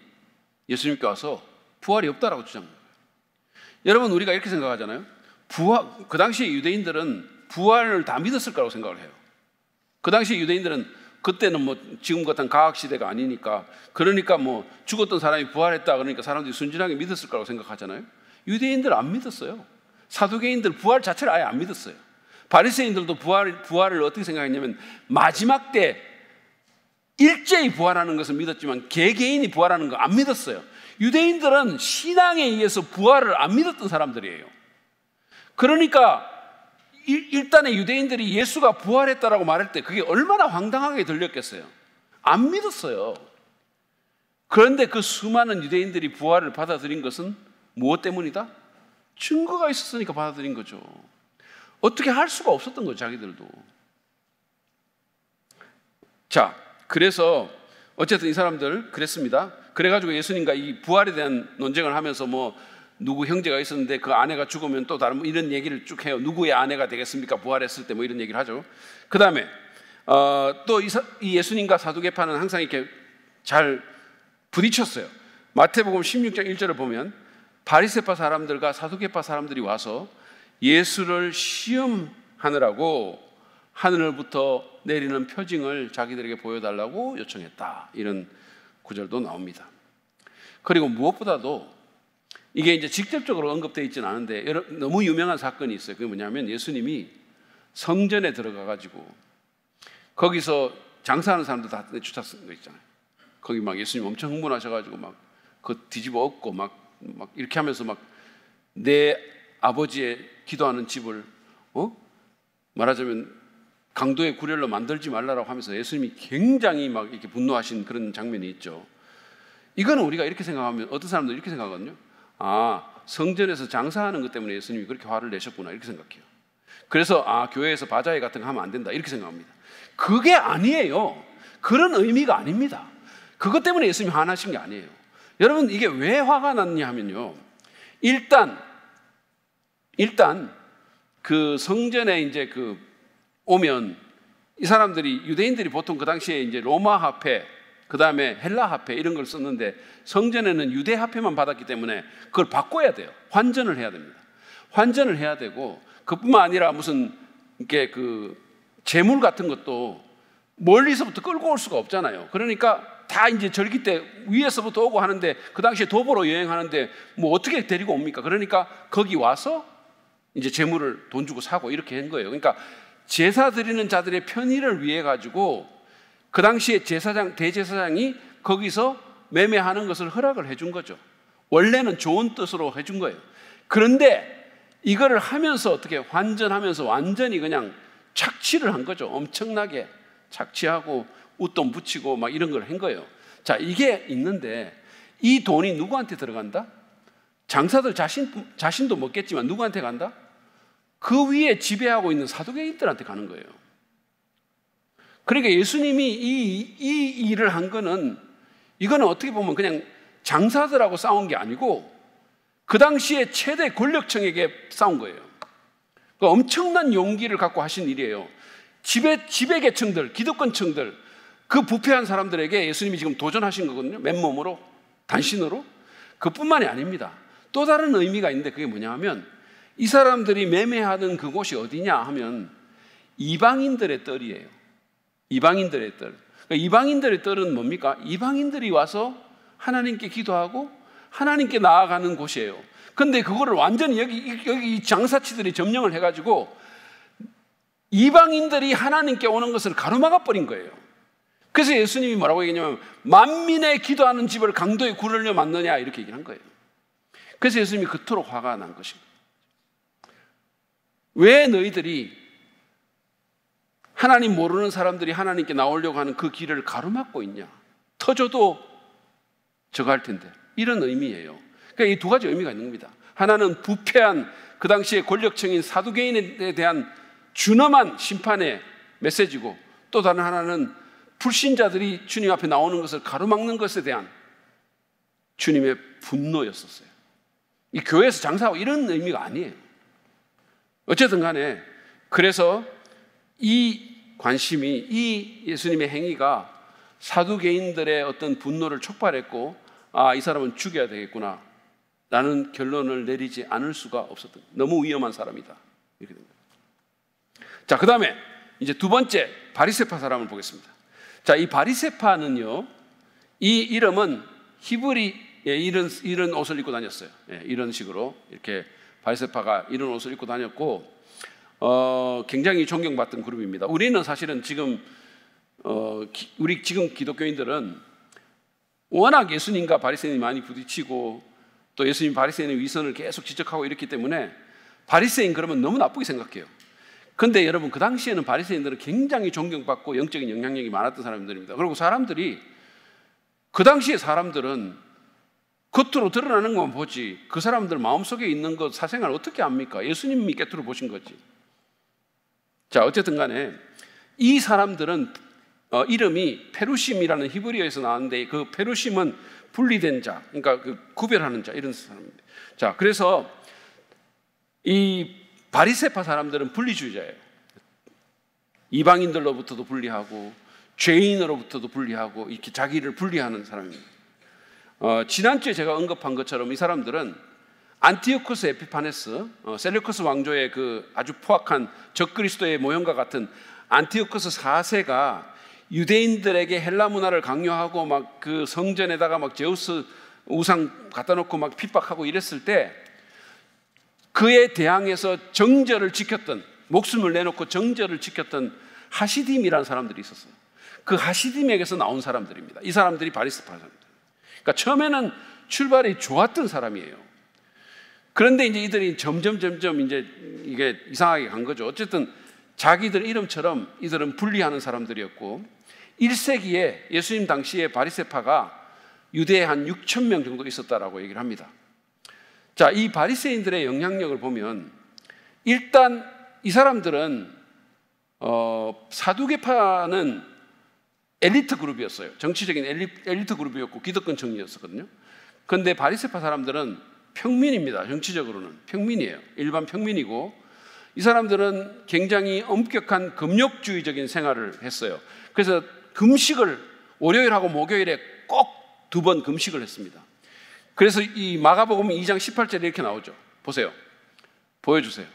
예수님께 와서 부활이 없다라고 주장합니다. 여러분, 우리가 이렇게 생각하잖아요. 그 당시에 유대인들은 부활을 다 믿었을 거라고 생각을 해요. 그 당시에 유대인들은 그때는 뭐 지금 같은 과학 시대가 아니니까, 그러니까 뭐 죽었던 사람이 부활했다 그러니까 사람들이 순진하게 믿었을 거라고 생각하잖아요. 유대인들 안 믿었어요. 사두개인들 부활 자체를 아예 안 믿었어요. 바리새인들도 부활을 어떻게 생각했냐면 마지막 때 일제히 부활하는 것을 믿었지만 개개인이 부활하는 거 안 믿었어요. 유대인들은 신앙에 의해서 부활을 안 믿었던 사람들이에요. 그러니까 일단은 유대인들이 예수가 부활했다라고 말할 때 그게 얼마나 황당하게 들렸겠어요. 안 믿었어요. 그런데 그 수많은 유대인들이 부활을 받아들인 것은 무엇 때문이다? 증거가 있었으니까 받아들인 거죠. 어떻게 할 수가 없었던 거죠, 자기들도. 자, 그래서 어쨌든 이 사람들 그랬습니다. 그래가지고 예수님과 이 부활에 대한 논쟁을 하면서 뭐 누구 형제가 있었는데 그 아내가 죽으면 또 다른 뭐 이런 얘기를 쭉 해요. 누구의 아내가 되겠습니까? 부활했을 때 뭐 이런 얘기를 하죠. 그 다음에 또 이 예수님과 사두개파는 항상 이렇게 잘 부딪혔어요. 마태복음 16장 1절을 보면 바리새파 사람들과 사두개파 사람들이 와서 예수를 시험하느라고 하늘로부터 내리는 표징을 자기들에게 보여달라고 요청했다. 이런 구절도 나옵니다. 그리고 무엇보다도 이게 이제 직접적으로 언급되어 있지는 않은데 너무 유명한 사건이 있어요. 그게 뭐냐면 예수님이 성전에 들어가가지고 거기서 장사하는 사람들 다 내쫓았는 거 있잖아요. 거기 막 예수님 엄청 흥분하셔가지고 막 그 뒤집어 엎고 막 이렇게 하면서 막 내 아버지의 기도하는 집을 말하자면 강도의 구렬로 만들지 말라라고 하면서 예수님이 굉장히 막 이렇게 분노하신 그런 장면이 있죠. 이거는 우리가 이렇게 생각하면 어떤 사람들은 이렇게 생각하거든요. 아, 성전에서 장사하는 것 때문에 예수님이 그렇게 화를 내셨구나 이렇게 생각해요. 그래서 교회에서 바자회 같은 거 하면 안 된다 이렇게 생각합니다. 그게 아니에요. 그런 의미가 아닙니다. 그것 때문에 예수님이 화나신 게 아니에요. 여러분 이게 왜 화가 났냐 하면요. 일단 그 성전에 이제 오면 이 사람들이 유대인들이 보통 그 당시에 이제 로마 화폐 그 다음에 헬라 화폐 이런 걸 썼는데 성전에는 유대 화폐만 받았기 때문에 그걸 바꿔야 돼요. 환전을 해야 됩니다. 환전을 해야 되고 그뿐만 아니라 무슨 이렇게 재물 같은 것도 멀리서부터 끌고 올 수가 없잖아요. 그러니까 다 이제 절기 때 위에서부터 오고 하는데 그 당시에 도보로 여행하는데 뭐 어떻게 데리고 옵니까? 그러니까 거기 와서 이제 재물을 돈 주고 사고 이렇게 한 거예요. 그러니까 제사 드리는 자들의 편의를 위해 가지고 그 당시에 대제사장이 거기서 매매하는 것을 허락을 해준 거죠. 원래는 좋은 뜻으로 해준 거예요. 그런데 이거를 하면서 어떻게 환전하면서 완전히 그냥 착취를 한 거죠. 엄청나게 착취하고 웃돈 붙이고 막 이런 걸 한 거예요. 자, 이게 있는데 이 돈이 누구한테 들어간다? 장사들 자신도 먹겠지만 누구한테 간다? 그 위에 지배하고 있는 사두개인들한테 가는 거예요. 그러니까 예수님이 이 일을 한 거는 이거는 어떻게 보면 그냥 장사들하고 싸운 게 아니고 그 당시에 최대 권력층에게 싸운 거예요. 그러니까 엄청난 용기를 갖고 하신 일이에요. 지배계층들, 기득권층들, 그 부패한 사람들에게 예수님이 지금 도전하신 거거든요. 맨몸으로, 단신으로. 그뿐만이 아닙니다. 또 다른 의미가 있는데 그게 뭐냐 하면 이 사람들이 매매하던 그곳이 어디냐 하면 이방인들의 뜰이에요. 이방인들의 뜰. 그러니까 이방인들의 뜰은 뭡니까? 이방인들이 와서 하나님께 기도하고 하나님께 나아가는 곳이에요. 근데 그거를 완전히 여기 이 장사치들이 점령을 해가지고 이방인들이 하나님께 오는 것을 가로막아 버린 거예요. 그래서 예수님이 뭐라고 얘기했냐면 만민의 기도하는 집을 강도에 구르려 만드냐 이렇게 얘기를 한 거예요. 그래서 예수님이 그토록 화가 난 것입니다. 왜 너희들이 하나님 모르는 사람들이 하나님께 나오려고 하는 그 길을 가로막고 있냐? 터져도 저거 할 텐데. 이런 의미예요. 그러니까 이 두 가지 의미가 있는 겁니다. 하나는 부패한 그 당시의 권력층인 사두개인에 대한 준엄한 심판의 메시지고 또 다른 하나는 불신자들이 주님 앞에 나오는 것을 가로막는 것에 대한 주님의 분노였었어요. 이 교회에서 장사하고 이런 의미가 아니에요. 어쨌든 간에 그래서 이 관심이 이 예수님의 행위가 사두개인들의 어떤 분노를 촉발했고 이 사람은 죽여야 되겠구나 라는 결론을 내리지 않을 수가 없었던 너무 위험한 사람이다 이렇게 됩니다. 자, 그 다음에 이제 두 번째 바리새파 사람을 보겠습니다. 자, 이 바리새파는요, 이 이름은 히브리 이런 옷을 입고 다녔어요. 이런 식으로 이렇게 바리새파가 이런 옷을 입고 다녔고, 굉장히 존경받던 그룹입니다. 우리는 사실은 지금 우리 지금 기독교인들은 워낙 예수님과 바리새인이 많이 부딪히고 또 예수님 바리새인의 위선을 계속 지적하고 이랬기 때문에 바리새인 그러면 너무 나쁘게 생각해요. 그런데 여러분, 그 당시에는 바리새인들은 굉장히 존경받고 영적인 영향력이 많았던 사람들입니다. 그리고 그 당시의 사람들은 겉으로 드러나는 것만 보지 그 사람들 마음속에 있는 것 사생활을 어떻게 압니까? 예수님이 꿰뚫어 보신 거지. 자, 어쨌든 간에 이 사람들은 이름이 페루심이라는 히브리어에서 나왔는데, 그 페루심은 분리된 자, 그러니까 그 구별하는 자, 이런 사람입니다. 자, 그래서 이 바리새파 사람들은 분리주의자예요. 이방인들로부터도 분리하고 죄인으로부터도 분리하고 이렇게 자기를 분리하는 사람입니다. 지난주에 제가 언급한 것처럼 이 사람들은 안티오쿠스 에피파네스, 셀레우쿠스 왕조의 그 아주 포악한 적그리스도의 모형과 같은 안티오쿠스 4세가 유대인들에게 헬라 문화를 강요하고 막 그 성전에다가 막 제우스 우상 갖다 놓고 막 핍박하고 이랬을 때 그에 대항해서 정절을 지켰던, 목숨을 내놓고 정절을 지켰던 하시딤이라는 사람들이 있었어요. 그 하시딤에게서 나온 사람들입니다. 이 사람들이 바리새파 사람들. 그러니까 처음에는 출발이 좋았던 사람이에요. 그런데 이제 이들이 점점 이제 이게 이상하게 간 거죠. 어쨌든 자기들 이름처럼 이들은 분리하는 사람들이었고, 1세기에 예수님 당시에 바리새파가 유대에 한 6천 명 정도 있었다라고 얘기를 합니다. 자, 이 바리새인들의 영향력을 보면 일단 이 사람들은 사두개파는 엘리트 그룹이었어요. 정치적인 엘리트 그룹이었고 기득권 정리였었거든요. 그런데 바리새파 사람들은 평민입니다. 정치적으로는 평민이에요. 일반 평민이고, 이 사람들은 굉장히 엄격한 금욕주의적인 생활을 했어요. 그래서 금식을 월요일하고 목요일에 꼭 2번 금식을 했습니다. 그래서 이 마가복음 2장 18절에 이렇게 나오죠. 보세요. 보여주세요.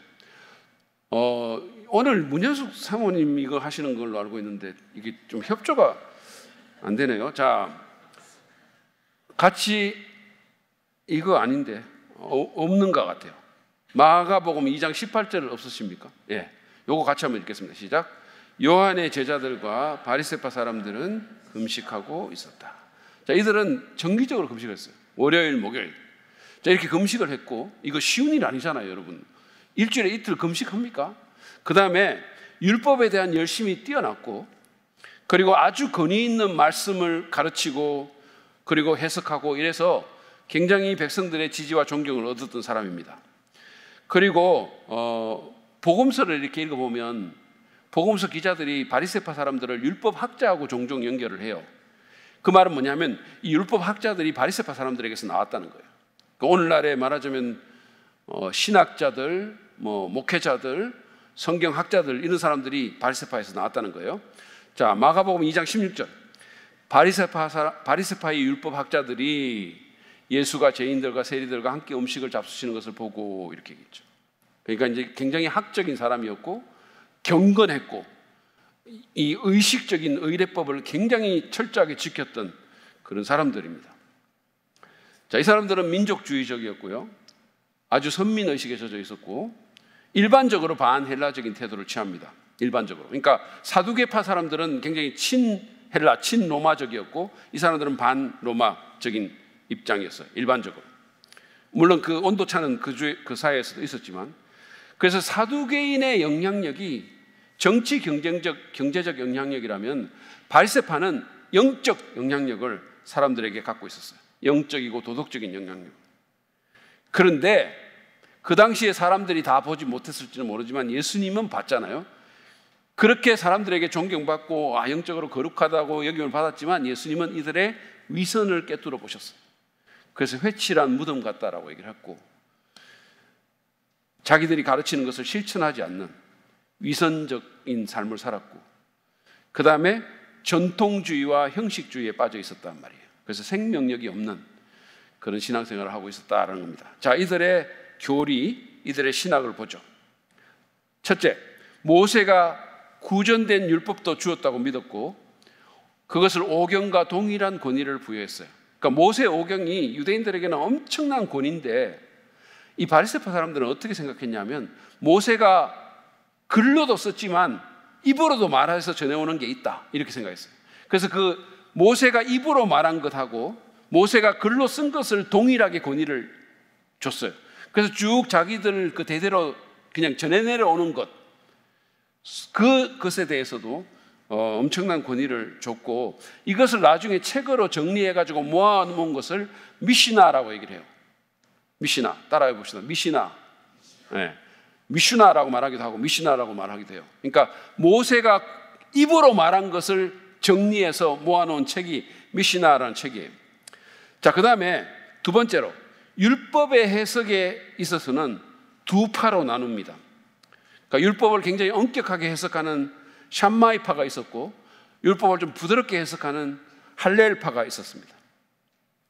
오늘 문현숙 사모님 이거 하시는 걸로 알고 있는데 이게 좀 협조가 안 되네요. 자, 같이 이거 아닌데 없는 것 같아요. 마가복음 2장 18절을 없으십니까? 예, 요거 같이 한번 읽겠습니다. 시작. 요한의 제자들과 바리새파 사람들은 금식하고 있었다. 자, 이들은 정기적으로 금식을 했어요. 월요일, 목요일. 자, 이렇게 금식을 했고, 이거 쉬운 일 아니잖아요, 여러분. 일주일에 이틀 금식합니까? 그 다음에 율법에 대한 열심이 뛰어났고, 그리고 아주 권위 있는 말씀을 가르치고 그리고 해석하고 이래서 굉장히 백성들의 지지와 존경을 얻었던 사람입니다. 그리고 복음서를 이렇게 읽어보면 복음서 기자들이 바리새파 사람들을 율법학자하고 종종 연결을 해요. 그 말은 뭐냐면 이 율법학자들이 바리새파 사람들에게서 나왔다는 거예요. 오늘날에 말하자면 신학자들, 목회자들, 성경학자들 이런 사람들이 바리새파에서 나왔다는 거예요. 자, 마가복음 2장 16절. 바리새파의 율법학자들이 예수가 죄인들과 세리들과 함께 음식을 잡수시는 것을 보고 이렇게 얘기했죠. 그러니까 이제 굉장히 학적인 사람이었고 경건했고 이 의식적인 의례법을 굉장히 철저하게 지켰던 그런 사람들입니다. 자, 이 사람들은 민족주의적이었고요. 아주 선민의식에 젖어 있었고 일반적으로 반헬라적인 태도를 취합니다. 일반적으로. 그러니까 사두개파 사람들은 굉장히 친헬라, 친로마적이었고 이 사람들은 반로마적인 입장이었어요. 일반적으로. 물론 그 온도차는 그 사회에서도 있었지만, 그래서 사두개인의 영향력이 정치 경제적 영향력이라면 바리새파는 영적 영향력을 사람들에게 갖고 있었어요. 영적이고 도덕적인 영향력. 그런데 그 당시에 사람들이 다 보지 못했을지는 모르지만 예수님은 봤잖아요. 그렇게 사람들에게 존경받고 영적으로 거룩하다고 여김을 받았지만 예수님은 이들의 위선을 꿰뚫어 보셨어요. 그래서 회칠한 무덤 같다라고 얘기를 했고, 자기들이 가르치는 것을 실천하지 않는 위선적인 삶을 살았고, 그 다음에 전통주의와 형식주의에 빠져 있었단 말이에요. 그래서 생명력이 없는 그런 신앙생활을 하고 있었다라는 겁니다. 자, 이들의 교리, 이들의 신학을 보죠. 첫째, 모세가 구전된 율법도 주었다고 믿었고 그것을 오경과 동일한 권위를 부여했어요. 그러니까 모세 오경이 유대인들에게는 엄청난 권위인데 이 바리새파 사람들은 어떻게 생각했냐면 모세가 글로도 썼지만 입으로도 말해서 전해오는 게 있다 이렇게 생각했어요. 그래서 그 모세가 입으로 말한 것하고 모세가 글로 쓴 것을 동일하게 권위를 줬어요. 그래서 쭉 자기들 그 대대로 그냥 전해 내려오는 것, 그것에 대해서도 엄청난 권위를 줬고 이것을 나중에 책으로 정리해가지고 모아놓은 것을 미시나라고 얘기를 해요. 미시나, 따라해 봅시다. 미시나. 네. 미슈나라고 말하기도 하고 미시나라고 말하기도 해요. 그러니까 모세가 입으로 말한 것을 정리해서 모아놓은 책이 미시나라는 책이에요. 자, 그 다음에 두 번째로 율법의 해석에 있어서는 두 파로 나눕니다. 그러니까 율법을 굉장히 엄격하게 해석하는 샴마이파가 있었고 율법을 좀 부드럽게 해석하는 할렐파가 있었습니다.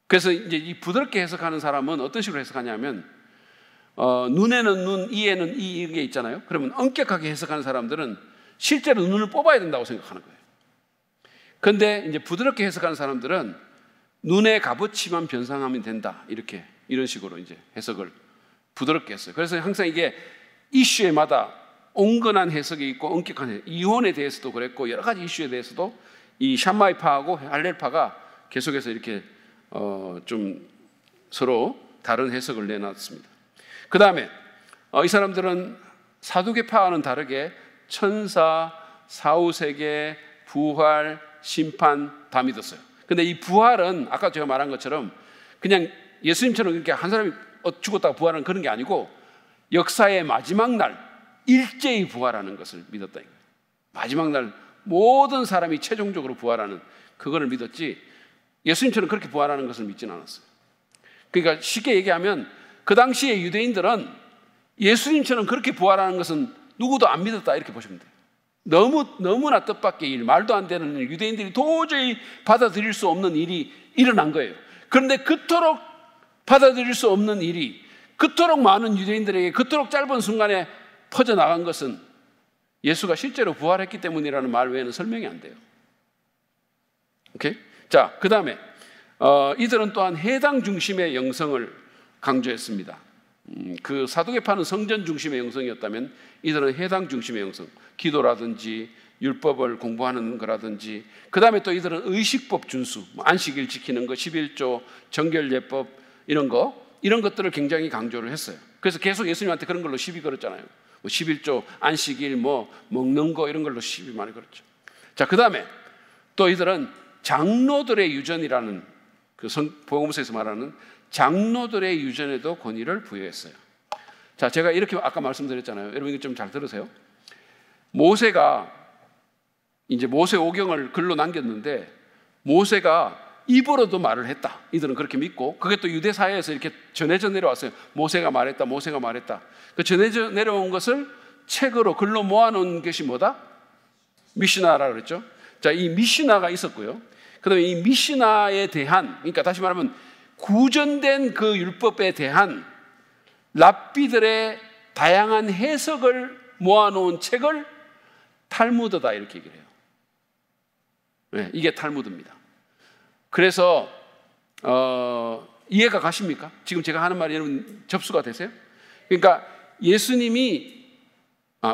그래서 이제 이 부드럽게 해석하는 사람은 어떤 식으로 해석하냐면 눈에는 눈, 이에는 이 이게 있잖아요. 그러면 엄격하게 해석하는 사람들은 실제로 눈을 뽑아야 된다고 생각하는 거예요. 그런데 이제 부드럽게 해석하는 사람들은 눈의 값어치만 변상하면 된다. 이런 식으로 이제 해석을 부드럽게 했어요. 그래서 항상 이게 이슈에마다 온건한 해석이 있고 엄격한 해석, 이혼에 대해서도 그랬고 여러 가지 이슈에 대해서도 이 샴마이파하고 할렐파가 계속해서 이렇게 좀 서로 다른 해석을 내놨습니다. 그 다음에 이 사람들은 사두개파와는 다르게 천사, 사후세계, 부활, 심판 다 믿었어요. 근데 이 부활은 아까 제가 말한 것처럼 그냥 예수님처럼 이렇게 한 사람이 죽었다가 부활하는 그런 게 아니고 역사의 마지막 날 일제히 부활하는 것을 믿었다. 마지막 날 모든 사람이 최종적으로 부활하는 그거를 믿었지 예수님처럼 그렇게 부활하는 것을 믿지는 않았어요. 그러니까 쉽게 얘기하면 그 당시에 유대인들은 예수님처럼 그렇게 부활하는 것은 누구도 안 믿었다 이렇게 보시면 돼요. 너무나 뜻밖의 일, 말도 안 되는 일, 유대인들이 도저히 받아들일 수 없는 일이 일어난 거예요. 그런데 그토록 받아들일 수 없는 일이 그토록 많은 유대인들에게 그토록 짧은 순간에 퍼져나간 것은 예수가 실제로 부활했기 때문이라는 말 외에는 설명이 안 돼요. 오케이? 자, 그 다음에 이들은 또한 해당 중심의 영성을 강조했습니다. 그 사두개파는 성전 중심의 영성이었다면 이들은 해당 중심의 영성, 기도라든지 율법을 공부하는 거라든지 그 다음에 또 이들은 의식법 준수, 안식일 지키는 거, 11조, 정결예법 이런 것들을 굉장히 강조를 했어요. 그래서 계속 예수님한테 그런 걸로 시비 걸었잖아요. 11조, 안식일, 먹는 거 이런 걸로 시비 많이 걸었죠. 자, 그 다음에 또 이들은 장로들의 유전이라는 그 복음서에서 말하는 장로들의 유전에도 권위를 부여했어요. 자, 제가 이렇게 아까 말씀드렸잖아요. 여러분 이거 좀 잘 들으세요. 모세가 이제 모세 오경을 글로 남겼는데 모세가 입으로도 말을 했다. 이들은 그렇게 믿고 그게 또 유대 사회에서 이렇게 전해져 내려왔어요. 모세가 말했다. 모세가 말했다. 그 전해져 내려온 것을 책으로 글로 모아놓은 것이 뭐다? 미시나라고 그랬죠. 자, 이 미시나가 있었고요. 그다음에 이 미시나에 대한, 그러니까 다시 말하면 구전된 그 율법에 대한 랍비들의 다양한 해석을 모아놓은 책을 탈무드다 이렇게 얘기를 해요. 네, 이게 탈무드입니다. 그래서 이해가 가십니까? 지금 제가 하는 말이 여러분 접수가 되세요? 그러니까 예수님이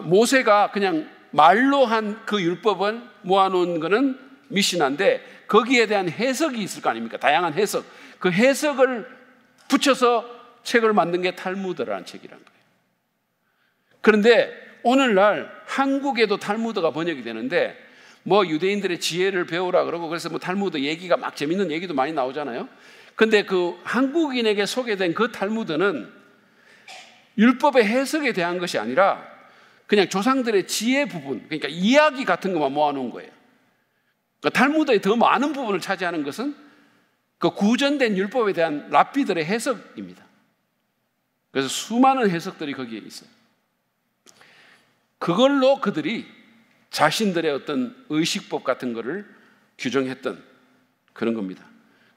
모세가 그냥 말로 한 그 율법을 모아놓은 거는 미시나인데 거기에 대한 해석이 있을 거 아닙니까? 다양한 해석. 그 해석을 붙여서 책을 만든 게 탈무드라는 책이라는 거예요. 그런데 오늘날 한국에도 탈무드가 번역이 되는데 유대인들의 지혜를 배우라 그러고 그래서 탈무드 얘기가 막 재밌는 얘기도 많이 나오잖아요. 근데 그 한국인에게 소개된 그 탈무드는 율법의 해석에 대한 것이 아니라 그냥 조상들의 지혜 부분, 그러니까 이야기 같은 것만 모아놓은 거예요. 그러니까 탈무드의 더 많은 부분을 차지하는 것은 그 구전된 율법에 대한 랍비들의 해석입니다. 그래서 수많은 해석들이 거기에 있어요. 그걸로 그들이 자신들의 어떤 의식법 같은 거를 규정했던 그런 겁니다.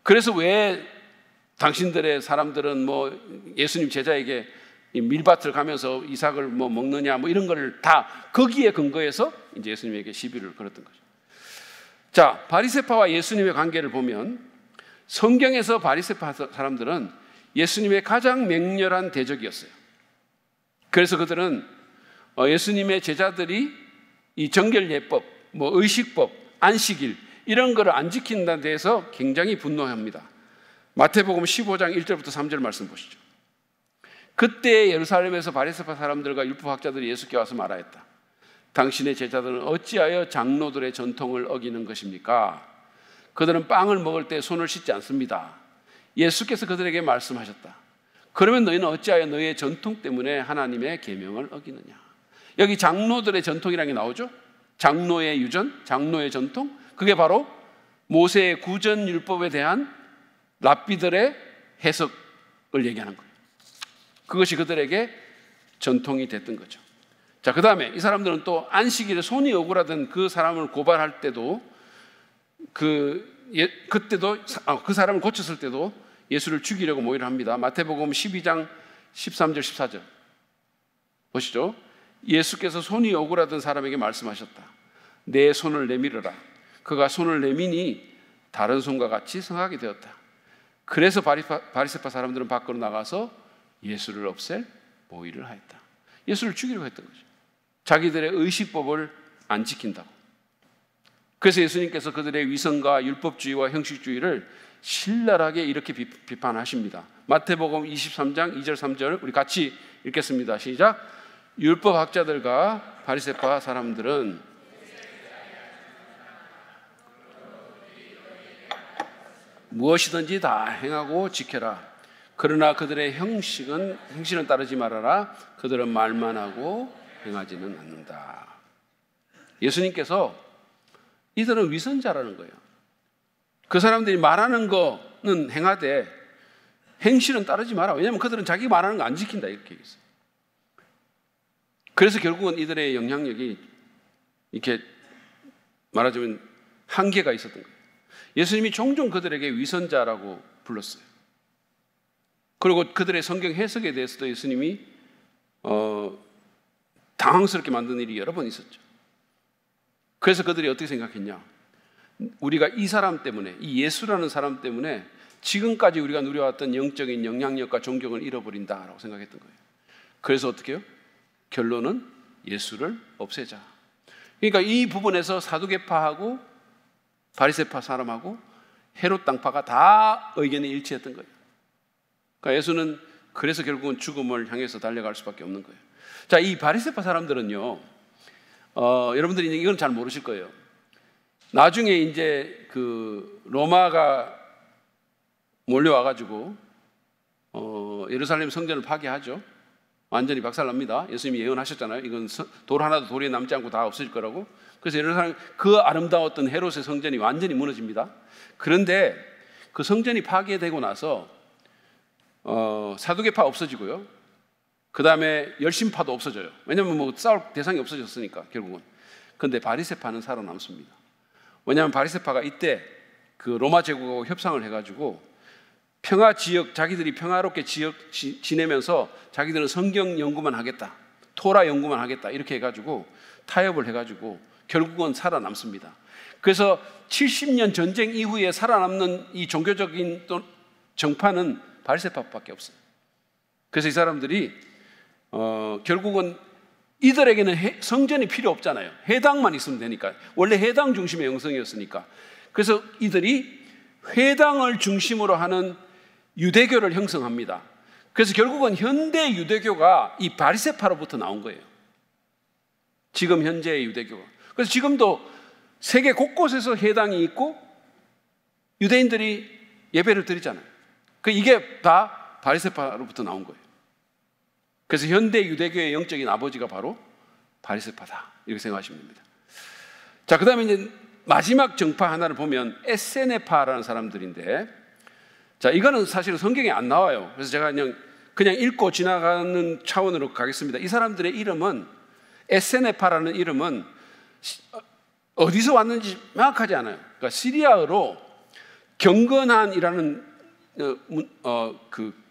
그래서 왜 당신들의 사람들은 예수님 제자에게 밀밭을 가면서 이삭을 먹느냐 이런 거를 다 거기에 근거해서 이제 예수님에게 시비를 걸었던 거죠. 자, 바리새파와 예수님의 관계를 보면 성경에서 바리새파 사람들은 예수님의 가장 맹렬한 대적이었어요. 그래서 그들은 예수님의 제자들이 이 정결예법, 의식법, 안식일 이런 거를 안 지킨다는 데에서 굉장히 분노합니다. 마태복음 15장 1절부터 3절 말씀 보시죠. 그때 예루살렘에서 바리새파 사람들과 율법학자들이 예수께 와서 말하였다. 당신의 제자들은 어찌하여 장로들의 전통을 어기는 것입니까? 그들은 빵을 먹을 때 손을 씻지 않습니다. 예수께서 그들에게 말씀하셨다. 그러면 너희는 어찌하여 너희의 전통 때문에 하나님의 계명을 어기느냐? 여기 장로들의 전통이라는 게 나오죠. 장로의 유전, 장로의 전통, 그게 바로 모세의 구전 율법에 대한 랍비들의 해석을 얘기하는 거예요. 그것이 그들에게 전통이 됐던 거죠. 자, 그 다음에 이 사람들은 또 안식일에 손이 억울하던 그 사람을 고발할 때도 그때도 그 사람을 고쳤을 때도 예수를 죽이려고 모의를 합니다. 마태복음 12장 13절 14절 보시죠. 예수께서 손이 억울하던 사람에게 말씀하셨다. 내 손을 내밀어라. 그가 손을 내미니 다른 손과 같이 성하게 되었다. 그래서 바리새파 사람들은 밖으로 나가서 예수를 없앨 모의를 하였다. 예수를 죽이려고 했던 거죠. 자기들의 의식법을 안 지킨다고. 그래서 예수님께서 그들의 위선과 율법주의와 형식주의를 신랄하게 이렇게 비판하십니다. 마태복음 23장 2절 3절 우리 같이 읽겠습니다. 시작. 율법학자들과 바리새파 사람들은 무엇이든지 다 행하고 지켜라. 그러나 그들의 행실은 따르지 말아라. 그들은 말만 하고 행하지는 않는다. 예수님께서 이들은 위선자라는 거예요. 그 사람들이 말하는 거는 행하되 행실은 따르지 마라. 왜냐하면 그들은 자기 말하는 거 안 지킨다 이렇게 얘기했어요. 그래서 결국은 이들의 영향력이 이렇게 말하자면 한계가 있었던 거예요. 예수님이 종종 그들에게 위선자라고 불렀어요. 그리고 그들의 성경 해석에 대해서도 예수님이 당황스럽게 만든 일이 여러 번 있었죠. 그래서 그들이 어떻게 생각했냐? 우리가 이 사람 때문에, 이 예수라는 사람 때문에 지금까지 우리가 누려왔던 영적인 영향력과 존경을 잃어버린다라고 생각했던 거예요. 그래서 어떻게 해요? 결론은 예수를 없애자. 그러니까 이 부분에서 사두개파하고 바리새파 사람하고 헤롯 당파가 다 의견이 일치했던 거예요. 그러니까 예수는 그래서 결국은 죽음을 향해서 달려갈 수밖에 없는 거예요. 자, 이 바리새파 사람들은요, 여러분들이 이건 잘 모르실 거예요. 나중에 이제 그 로마가 몰려와가지고 예루살렘 성전을 파괴하죠. 완전히 박살납니다. 예수님이 예언하셨잖아요. 이건 돌 하나도 돌에 남지 않고 다 없어질 거라고. 그래서 예루살렘 그 아름다웠던 헤롯의 성전이 완전히 무너집니다. 그런데 그 성전이 파괴되고 나서 사두개파 없어지고요. 그 다음에 열심파도 없어져요. 왜냐하면 싸울 대상이 없어졌으니까 결국은. 그런데 바리새파는 살아남습니다. 왜냐하면 바리새파가 이때 그 로마 제국하고 협상을 해가지고 평화 지역, 자기들이 평화롭게 지내면서 자기들은 성경 연구만 하겠다, 토라 연구만 하겠다 이렇게 해가지고 타협을 해가지고 결국은 살아남습니다. 그래서 70년 전쟁 이후에 살아남는 이 종교적인 또 정파는 바리새파밖에 없어요. 그래서 이 사람들이 결국은 이들에게는 성전이 필요 없잖아요. 회당만 있으면 되니까. 원래 회당 중심의 영성이었으니까. 그래서 이들이 회당을 중심으로 하는 유대교를 형성합니다. 그래서 결국은 현대 유대교가 이 바리새파로부터 나온 거예요. 지금 현재의 유대교가. 그래서 지금도 세계 곳곳에서 회당이 있고 유대인들이 예배를 드리잖아요. 이게 다 바리새파로부터 나온 거예요. 그래서 현대 유대교의 영적인 아버지가 바로 바리새파다 이렇게 생각하시면 됩니다. 자, 그 다음에 이제 마지막 정파 하나를 보면 에세네파라는 사람들인데, 자, 이거는 사실은 성경에 안 나와요. 그래서 제가 그냥 읽고 지나가는 차원으로 가겠습니다. 이 사람들의 이름은, 에세네파라는 이름은 어디서 왔는지 명확하지 않아요. 그러니까 시리아어로 경건한이라는 그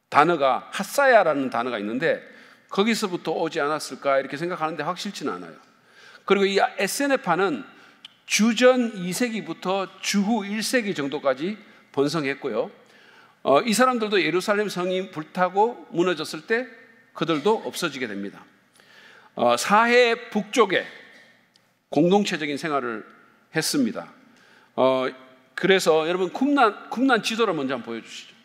단어가 핫사야라는 단어가 있는데 거기서부터 오지 않았을까 이렇게 생각하는데 확실치는 않아요. 그리고 이 에세네파는 주전 2세기부터 주후 1세기 정도까지 번성했고요. 이 사람들도 예루살렘 성이 불타고 무너졌을 때 그들도 없어지게 됩니다. 사해 북쪽에 공동체적인 생활을 했습니다. 그래서 여러분 쿰난 지도를 먼저 한번 보여주시죠.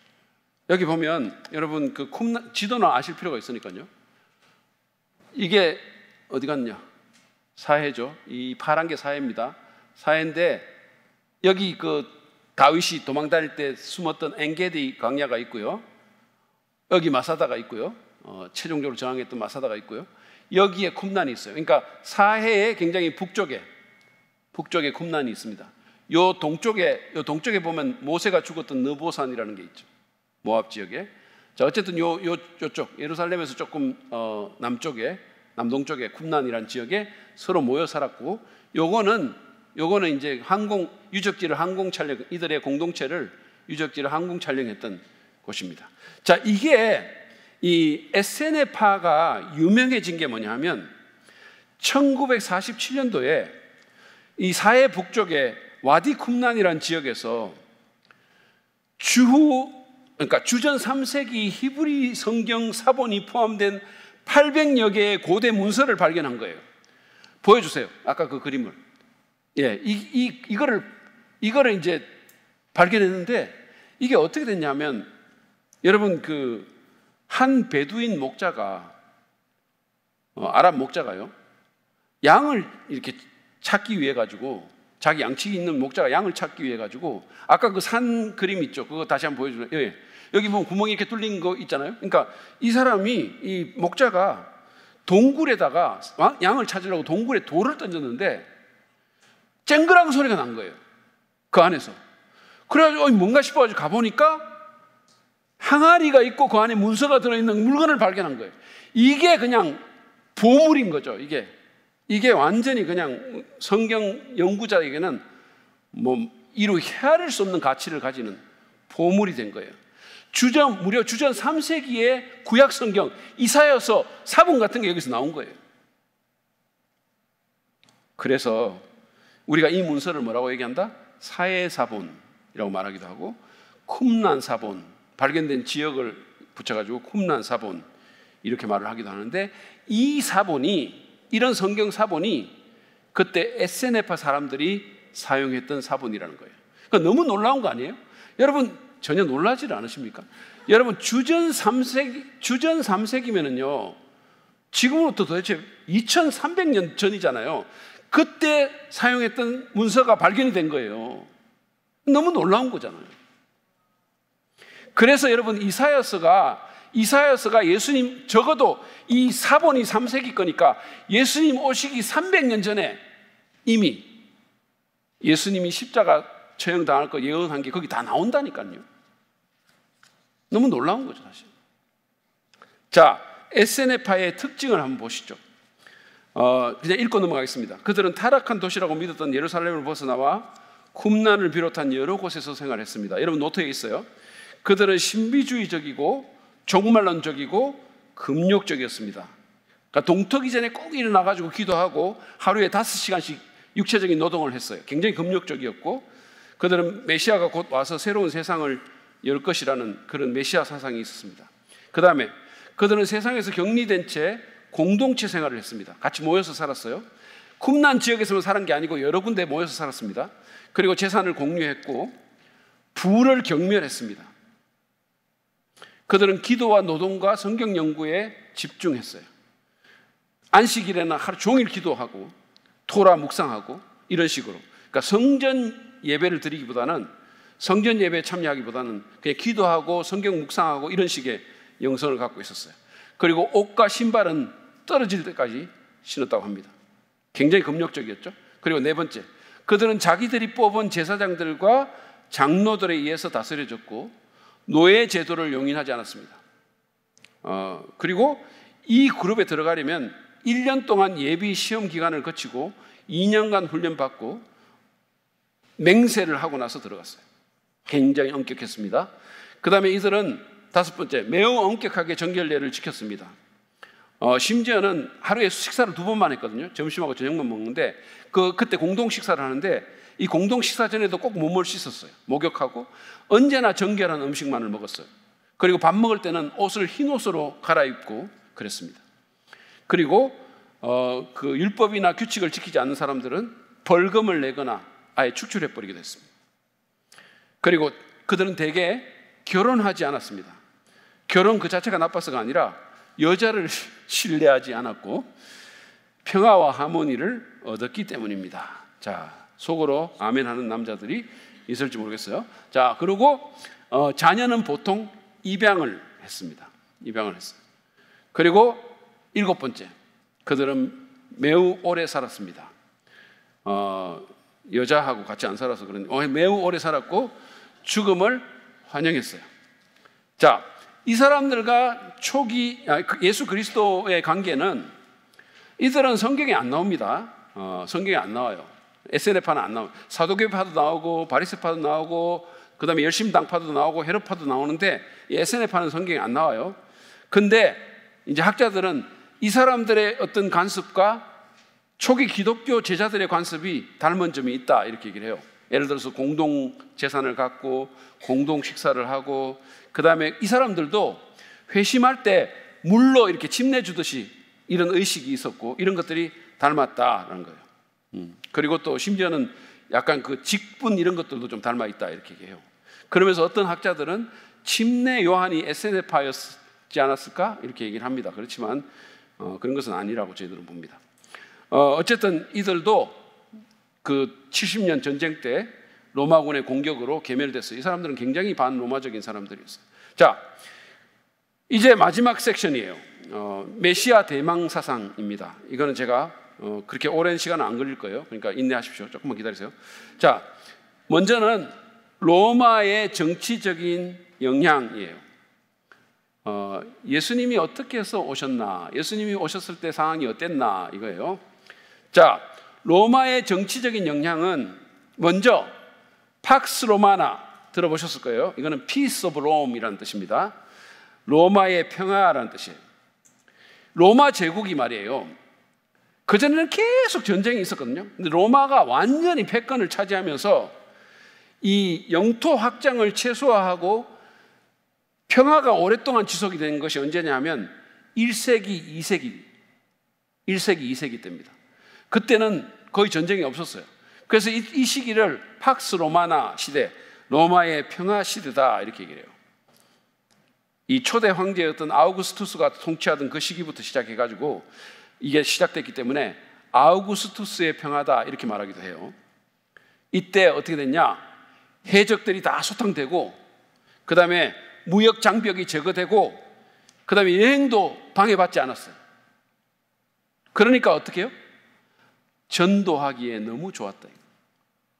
여기 보면 여러분 그 쿰난 지도는 아실 필요가 있으니까요. 이게 어디 갔냐? 사해죠. 이 파란 게 사해입니다. 사해인데 여기 그 다윗이 도망 다닐 때 숨었던 엔게디 광야가 있고요. 여기 마사다가 있고요. 최종적으로 저항했던 마사다가 있고요. 여기에 쿰난이 있어요. 그러니까 사해의 굉장히 북쪽에 쿰난이 있습니다. 요 동쪽에 보면 모세가 죽었던 느보산이라는 게 있죠. 모압 지역에. 자, 어쨌든 요쪽 예루살렘에서 조금 남동쪽에 쿰난이라는 지역에 서로 모여 살았고, 요거는 이제 유적지를 항공 촬영, 이들의 공동체를 유적지를 항공 촬영했던 곳입니다. 자, 이게 이 에세네파가 유명해진 게 뭐냐 하면 1947년도에 이 사해 북쪽에 와디 쿰난이라는 지역에서 그러니까 주전 3세기 히브리 성경 사본이 포함된 800여 개의 고대 문서를 발견한 거예요. 보여주세요. 아까 그 그림을. 예, 이거를 이제 발견했는데 이게 어떻게 됐냐면 여러분 그 한 베두인 목자가 아랍 목자가요. 양을 이렇게 찾기 위해 가지고 자기 양치기 있는 목자가 양을 찾기 위해 가지고 아까 그 산 그림 있죠. 그거 다시 한번 보여주세요. 예. 여기 보면 구멍이 이렇게 뚫린 거 있잖아요. 그러니까 이 사람이 이 목자가 동굴에다가 양을 찾으려고 동굴에 돌을 던졌는데 쨍그랑 소리가 난 거예요. 그 안에서. 그래가지고 뭔가 싶어가지고 가보니까 항아리가 있고 그 안에 문서가 들어있는 물건을 발견한 거예요. 이게 그냥 보물인 거죠. 이게 완전히 그냥 성경 연구자에게는 뭐 이루 헤아릴 수 없는 가치를 가지는 보물이 된 거예요. 무려 주전 3세기의 구약 성경 이사야서 사본 같은 게 여기서 나온 거예요. 그래서 우리가 이 문서를 뭐라고 얘기한다? 사해 사본이라고 말하기도 하고 쿰난 사본, 발견된 지역을 붙여가지고 쿰난 사본 이렇게 말을 하기도 하는데, 이런 성경 사본이 그때 에세네파 사람들이 사용했던 사본이라는 거예요. 그러니까 너무 놀라운 거 아니에요? 여러분 전혀 놀라지 않으십니까? 여러분 주전 3세기면은요 지금으로부터 도대체 2300년 전이잖아요. 그때 사용했던 문서가 발견이 된 거예요. 너무 놀라운 거잖아요. 그래서 여러분 이사야서가 예수님, 적어도 이 사본이 3세기 거니까 예수님 오시기 300년 전에 이미 예수님이 십자가 처형당할 거 예언한 게 거기 다 나온다니까요. 너무 놀라운 거죠, 사실. 자, 에세네파의 특징을 한번 보시죠. 그냥 읽고 넘어가겠습니다. 그들은 타락한 도시라고 믿었던 예루살렘을 벗어나와 쿰난을 비롯한 여러 곳에서 생활했습니다. 여러분 노트에 있어요. 그들은 신비주의적이고 종말론적이고 금욕적이었습니다. 그러니까 동트기 전에 꼭 일어나가지고 기도하고 하루에 5시간씩 육체적인 노동을 했어요. 굉장히 금욕적이었고, 그들은 메시아가 곧 와서 새로운 세상을 열 것이라는 그런 메시아 사상이 있었습니다. 그 다음에 그들은 세상에서 격리된 채 공동체 생활을 했습니다. 같이 모여서 살았어요. 쿰난 지역에서만 사는 게 아니고 여러 군데 모여서 살았습니다. 그리고 재산을 공유했고 부를 경멸했습니다. 그들은 기도와 노동과 성경 연구에 집중했어요. 안식일에는 하루 종일 기도하고 토라 묵상하고 이런 식으로. 그러니까 성전 예배를 드리기보다는, 성전 예배에 참여하기보다는 그냥 기도하고 성경 묵상하고 이런 식의 영성을 갖고 있었어요. 그리고 옷과 신발은 떨어질 때까지 신었다고 합니다. 굉장히 금욕적이었죠. 그리고 네 번째, 그들은 자기들이 뽑은 제사장들과 장로들에 의해서 다스려졌고 노예 제도를 용인하지 않았습니다. 그리고 이 그룹에 들어가려면 1년 동안 예비 시험 기간을 거치고 2년간 훈련받고 맹세를 하고 나서 들어갔어요. 굉장히 엄격했습니다. 그 다음에 이들은 다섯 번째, 매우 엄격하게 정결례를 지켰습니다. 심지어는 하루에 식사를 2번만 했거든요. 점심하고 저녁만 먹는데 그때 공동 식사를 하는데 이 공동 식사 전에도 꼭 몸을 씻었어요. 목욕하고 언제나 정결한 음식만을 먹었어요. 그리고 밥 먹을 때는 옷을 흰 옷으로 갈아입고 그랬습니다. 그리고 그 율법이나 규칙을 지키지 않는 사람들은 벌금을 내거나 아예 축출해버리기도 했습니다. 그리고 그들은 대개 결혼하지 않았습니다. 결혼 그 자체가 나빠서가 아니라 여자를 신뢰하지 않았고 평화와 하모니를 얻었기 때문입니다. 자, 속으로 아멘 하는 남자들이 있을지 모르겠어요. 자, 그리고 자녀는 보통 입양을 했습니다. 입양을 했어요. 그리고 7번째, 그들은 매우 오래 살았습니다. 여자하고 같이 안 살아서 그런지 매우 오래 살았고 죽음을 환영했어요. 자, 이 사람들과 초기 예수 그리스도의 관계는 이들은 성경에 안 나옵니다. 성경에 안 나와요. SNF파는 안 나와요. 사도교파도 나오고 바리새파도 나오고 그 다음에 열심당파도 나오고 헤롯파도 나오는데 이 SNF파는 성경에 안 나와요. 근데 이제 학자들은 이 사람들의 어떤 관습과 초기 기독교 제자들의 관습이 닮은 점이 있다 이렇게 얘기를 해요. 예를 들어서 공동 재산을 갖고 공동 식사를 하고 그 다음에 이 사람들도 회심할 때 물로 이렇게 침 내주듯이 이런 의식이 있었고 이런 것들이 닮았다라는 거예요. 그리고 또 심지어는 약간 그 직분 이런 것들도 좀 닮아 있다 이렇게 얘기해요. 그러면서 어떤 학자들은 침례 요한이 SNF파였지 않았을까 이렇게 얘기를 합니다. 그렇지만 그런 것은 아니라고 저희들은 봅니다. 어쨌든 이들도 그 70년 전쟁 때 로마군의 공격으로 괴멸됐어요. 이 사람들은 굉장히 반로마적인 사람들이었어요. 자, 이제 마지막 섹션이에요. 메시아 대망 사상입니다. 이거는 제가 그렇게 오랜 시간은 안 걸릴 거예요. 그러니까 인내하십시오. 조금만 기다리세요. 자, 먼저는 로마의 정치적인 영향이에요. 예수님이 어떻게 해서 오셨나? 예수님이 오셨을 때 상황이 어땠나? 이거예요. 자, 로마의 정치적인 영향은 먼저 팍스 로마나 들어보셨을 거예요. 이거는 Peace of Rome이라는 뜻입니다. 로마의 평화라는 뜻이에요. 로마 제국이 말이에요. 그전에는 계속 전쟁이 있었거든요. 근데 로마가 완전히 패권을 차지하면서 이 영토 확장을 최소화하고 평화가 오랫동안 지속이 된 것이 언제냐면 1세기, 2세기 때입니다. 그때는 거의 전쟁이 없었어요. 그래서 이 시기를 팍스 로마나 시대, 로마의 평화 시대다 이렇게 얘기해요. 이 초대 황제였던 아우구스투스가 통치하던 그 시기부터 시작해가지고 이게 시작됐기 때문에 아우구스투스의 평화다 이렇게 말하기도 해요. 이때 어떻게 됐냐? 해적들이 다 소탕되고 그 다음에 무역 장벽이 제거되고 그 다음에 여행도 방해받지 않았어요. 그러니까 어떻게 해요? 전도하기에 너무 좋았다.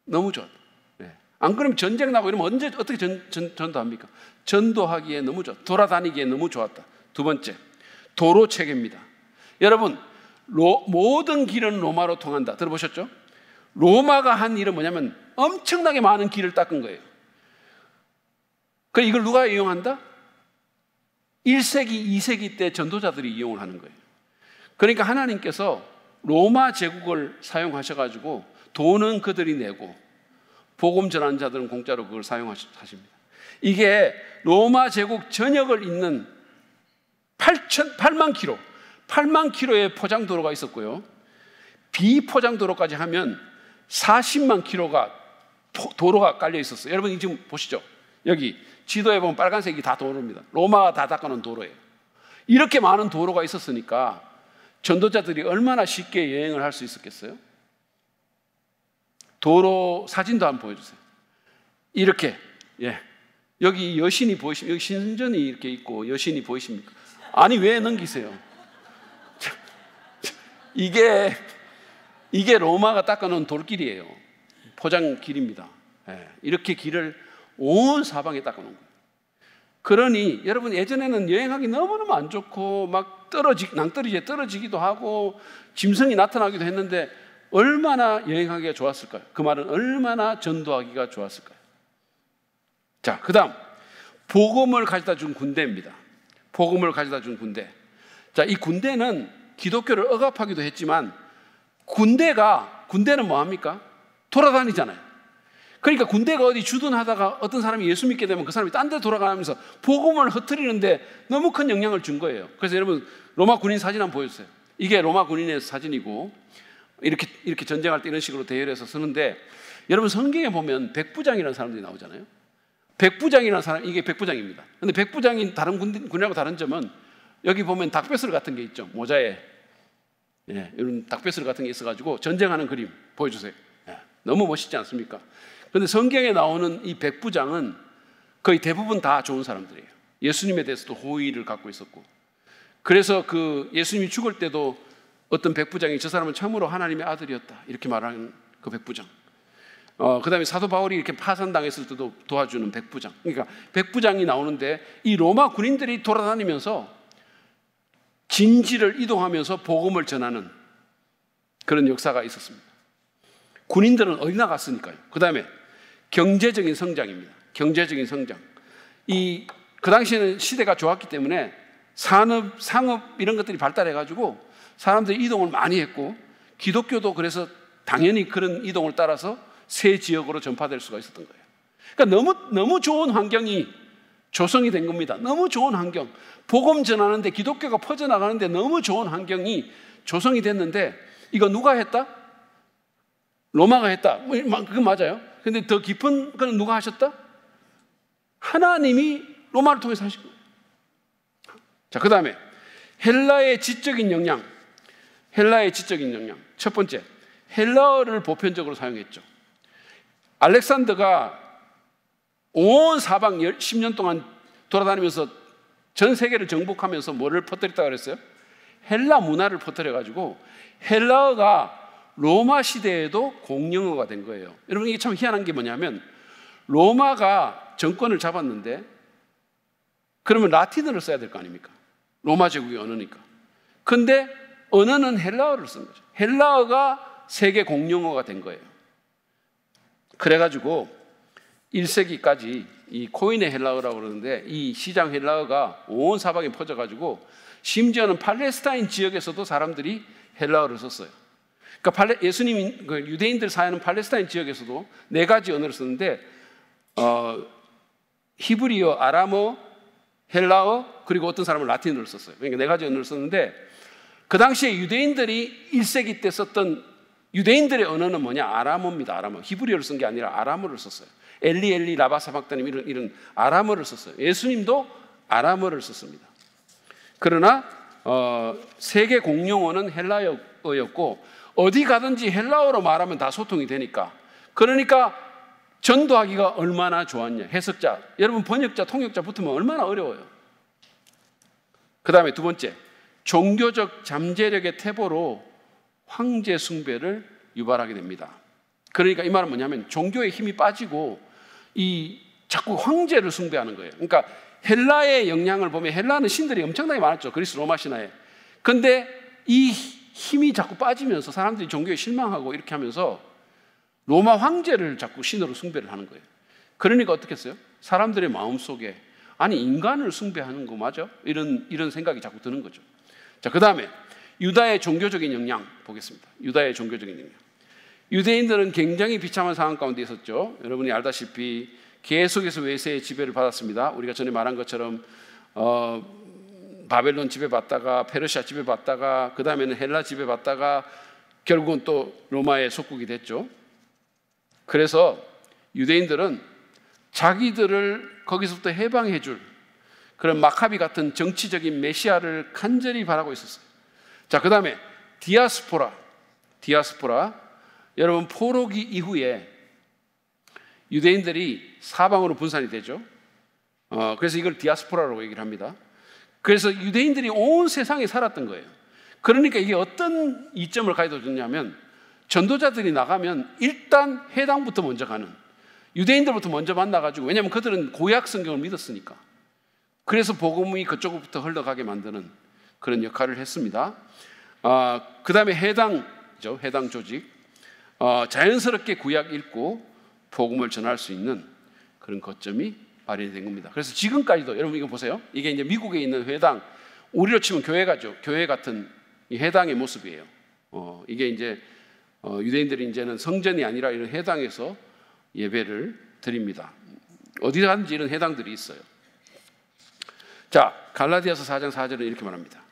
너무 좋았다. 네. 안 그러면 전쟁 나고 이러면 언제 어떻게 전도합니까? 전도하기에 너무 좋았다. 돌아다니기에 너무 좋았다. 두 번째, 도로 체계입니다. 여러분, 모든 길은 로마로 통한다. 들어보셨죠? 로마가 한 일은 뭐냐면 엄청나게 많은 길을 닦은 거예요. 그럼 이걸 누가 이용한다? 1세기, 2세기 때 전도자들이 이용을 하는 거예요. 그러니까 하나님께서 로마 제국을 사용하셔가지고 돈은 그들이 내고 복음 전하는 자들은 공짜로 그걸 사용하십니다. 이게 로마 제국 전역을 잇는 8만 킬로의 포장도로가 있었고요. 비포장도로까지 하면 40만 킬로가 도로가 깔려 있었어요. 여러분 지금 보시죠. 여기 지도에 보면 빨간색이 다 도로입니다. 로마가 다 닦아놓은 도로예요. 이렇게 많은 도로가 있었으니까 전도자들이 얼마나 쉽게 여행을 할 수 있었겠어요? 도로 사진도 한번 보여주세요. 이렇게, 예. 여기 여신이 보이십니까? 여기 신전이 이렇게 있고 여신이 보이십니까? 아니, 왜 넘기세요? 이게 로마가 닦아놓은 돌길이에요. 포장길입니다. 예. 이렇게 길을 온 사방에 닦아놓은 거예요. 그러니 여러분 예전에는 여행하기 너무너무 안 좋고 막 낭떠러지에 떨어지기도 하고 짐승이 나타나기도 했는데 얼마나 여행하기가 좋았을까요? 그 말은 얼마나 전도하기가 좋았을까요? 자, 그 다음 복음을 가져다 준 군대입니다. 복음을 가져다 준 군대. 자, 이 군대는 기독교를 억압하기도 했지만 군대는 뭐 합니까? 돌아다니잖아요. 그러니까 군대가 어디 주둔하다가 어떤 사람이 예수 믿게 되면 그 사람이 딴 데 돌아가면서 복음을 흩트리는데 너무 큰 영향을 준 거예요. 그래서 여러분 로마 군인 사진 한번 보여주세요. 이게 로마 군인의 사진이고 이렇게 전쟁할 때 이런 식으로 대열해서 쓰는데, 여러분 성경에 보면 백부장이라는 사람들이 나오잖아요. 백부장이라는 사람, 이게 백부장입니다. 근데 백부장이 다른 군인하고 다른 점은 여기 보면 닭뼈슬 같은 게 있죠. 모자에 이런 닭뼈슬 같은 게 있어가지고 전쟁하는 그림 보여주세요. 너무 멋있지 않습니까? 그런데 성경에 나오는 이 백부장은 거의 대부분 다 좋은 사람들이에요. 예수님에 대해서도 호의를 갖고 있었고, 그래서 그 예수님이 죽을 때도 어떤 백부장이 저 사람은 참으로 하나님의 아들이었다 이렇게 말하는 그 백부장, 그 다음에 사도 바울이 이렇게 파산당했을 때도 도와주는 백부장, 그러니까 백부장이 나오는데 이 로마 군인들이 돌아다니면서 진지를 이동하면서 복음을 전하는 그런 역사가 있었습니다. 군인들은 어디 나갔으니까요. 그 다음에 경제적인 성장입니다. 경제적인 성장. 그 당시에는 시대가 좋았기 때문에 산업, 상업 이런 것들이 발달해가지고 사람들이 이동을 많이 했고, 기독교도 그래서 당연히 그런 이동을 따라서 새 지역으로 전파될 수가 있었던 거예요. 그러니까 너무 좋은 환경이 조성이 된 겁니다. 너무 좋은 환경. 복음 전하는데, 기독교가 퍼져나가는데 너무 좋은 환경이 조성이 됐는데, 이거 누가 했다? 로마가 했다. 그건 맞아요. 근데 더 깊은 건 누가 하셨다? 하나님이 로마를 통해서 하신 거예요. 자, 그 다음에 헬라의 지적인 영향. 첫 번째, 헬라어를 보편적으로 사용했죠. 알렉산더가 온 사방 10년 동안 돌아다니면서 전 세계를 정복하면서 뭐를 퍼뜨렸다고 그랬어요? 헬라 문화를 퍼뜨려가지고 헬라어가 로마 시대에도 공용어가 된 거예요. 여러분, 이게 참 희한한 게 뭐냐면, 로마가 정권을 잡았는데 그러면 라틴어를 써야 될 거 아닙니까? 로마 제국의 언어니까. 근데 언어는 헬라어를 쓴 거죠. 헬라어가 세계 공용어가 된 거예요. 그래가지고 1세기까지 이 코인의 헬라어라고 그러는데, 이 시장 헬라어가 온 사방에 퍼져가지고 심지어는 팔레스타인 지역에서도 사람들이 헬라어를 썼어요. 그러니까 예수님이 유대인들 사는 팔레스타인 지역에서도 4가지 언어를 썼는데, 히브리어, 아람어, 헬라어, 그리고 어떤 사람은 라틴어를 썼어요. 그러니까 4가지 언어를 썼는데, 그 당시에 유대인들이 1세기 때 썼던 유대인들의 언어는 뭐냐? 아람어입니다. 아람어. 히브리어를 쓴 게 아니라 아람어를 썼어요. 엘리 라바사박다님 이런 아람어를 썼어요. 예수님도 아람어를 썼습니다. 그러나 세계 공용어는 헬라어였고, 어디 가든지 헬라어로 말하면 다 소통이 되니까, 그러니까 전도하기가 얼마나 좋았냐. 해석자, 여러분 번역자, 통역자 붙으면 얼마나 어려워요. 그 다음에 두 번째, 종교적 잠재력의 태보로 황제 숭배를 유발하게 됩니다. 그러니까 이 말은 뭐냐면, 종교의 힘이 빠지고 자꾸 황제를 숭배하는 거예요. 그러니까 헬라의 영향을 보면, 헬라는 신들이 엄청나게 많았죠. 그리스 로마 신화에. 근데 이 힘이 자꾸 빠지면서 사람들이 종교에 실망하고 이렇게 하면서 로마 황제를 자꾸 신으로 숭배를 하는 거예요. 그러니까 어떻게 했어요? 사람들의 마음속에, 아니 인간을 숭배하는 거 맞아? 이런 생각이 자꾸 드는 거죠. 자, 그 다음에 유다의 종교적인 영향 보겠습니다. 유다의 종교적인 영향. 유대인들은 굉장히 비참한 상황 가운데 있었죠. 여러분이 알다시피 계속해서 외세의 지배를 받았습니다. 우리가 전에 말한 것처럼 바벨론 지배받다가 페르시아 지배받다가 그 다음에는 헬라 지배받다가 결국은 또 로마의 속국이 됐죠. 그래서 유대인들은 자기들을 거기서부터 해방해 줄 그런 마카비 같은 정치적인 메시아를 간절히 바라고 있었어요. 자, 그 다음에 디아스포라. 여러분, 포로기 이후에 유대인들이 사방으로 분산이 되죠. 그래서 이걸 디아스포라라고 얘기를 합니다. 그래서 유대인들이 온 세상에 살았던 거예요. 그러니까 이게 어떤 이점을 가지고 있냐면, 전도자들이 나가면 일단 해당부터 먼저 가는, 유대인들부터 먼저 만나가지고, 왜냐하면 그들은 고약 성경을 믿었으니까. 그래서 복음이 그쪽부터 흘러가게 만드는 그런 역할을 했습니다. 그 다음에 해당 조직, 자연스럽게 구약 읽고 복음을 전할 수 있는 그런 거점이 마련된 겁니다. 그래서 지금까지도 여러분 이거 보세요. 이게 이제 미국에 있는 회당, 우리로 치면 교회가죠. 교회 같은 이 회당의 모습이에요. 이게 이제 유대인들이 이제는 성전이 아니라 이런 회당에서 예배를 드립니다. 어디 가든지 이런 회당들이 있어요. 자, 갈라디아서 4장 4절은 이렇게 말합니다.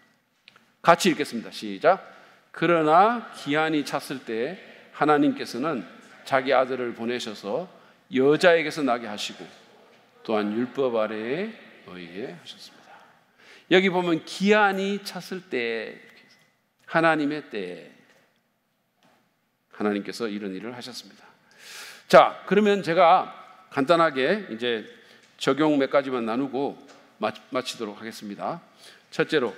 같이 읽겠습니다. 시작. 그러나 기한이 찼을 때 하나님께서는 자기 아들을 보내셔서 여자에게서 나게 하시고 또한 율법 아래에 의해 하셨습니다. 여기 보면 기한이 찼을 때, 하나님의 때 하나님께서 이런 일을 하셨습니다. 자, 그러면 제가 간단하게 이제 적용 몇 가지만 나누고 마치도록 하겠습니다. 첫째로,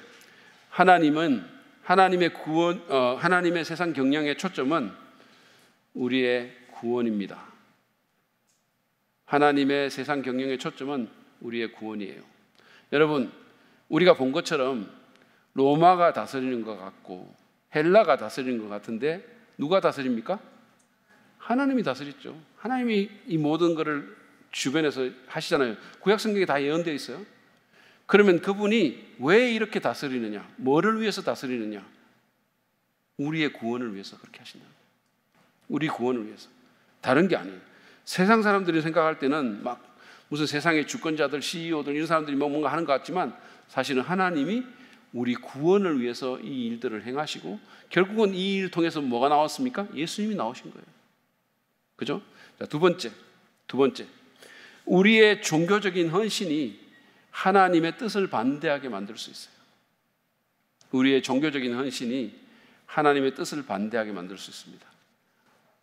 하나님의 세상 경영의 초점은 우리의 구원입니다. 하나님의 세상 경영의 초점은 우리의 구원이에요. 여러분, 우리가 본 것처럼 로마가 다스리는 것 같고 헬라가 다스리는 것 같은데 누가 다스립니까? 하나님이 다스렸죠. 하나님이 이 모든 것을 주변에서 하시잖아요. 구약 성경에 다 예언되어 있어요. 그러면 그분이 왜 이렇게 다스리느냐? 뭐를 위해서 다스리느냐? 우리의 구원을 위해서 그렇게 하신다. 우리 구원을 위해서. 다른 게 아니에요. 세상 사람들이 생각할 때는 막 무슨 세상의 주권자들, CEO들 이런 사람들이 뭔가 하는 것 같지만 사실은 하나님이 우리 구원을 위해서 이 일들을 행하시고 결국은 이 일을 통해서 뭐가 나왔습니까? 예수님이 나오신 거예요. 그죠? 자, 두 번째. 우리의 종교적인 헌신이 하나님의 뜻을 반대하게 만들 수 있어요. 우리의 종교적인 헌신이 하나님의 뜻을 반대하게 만들 수 있습니다.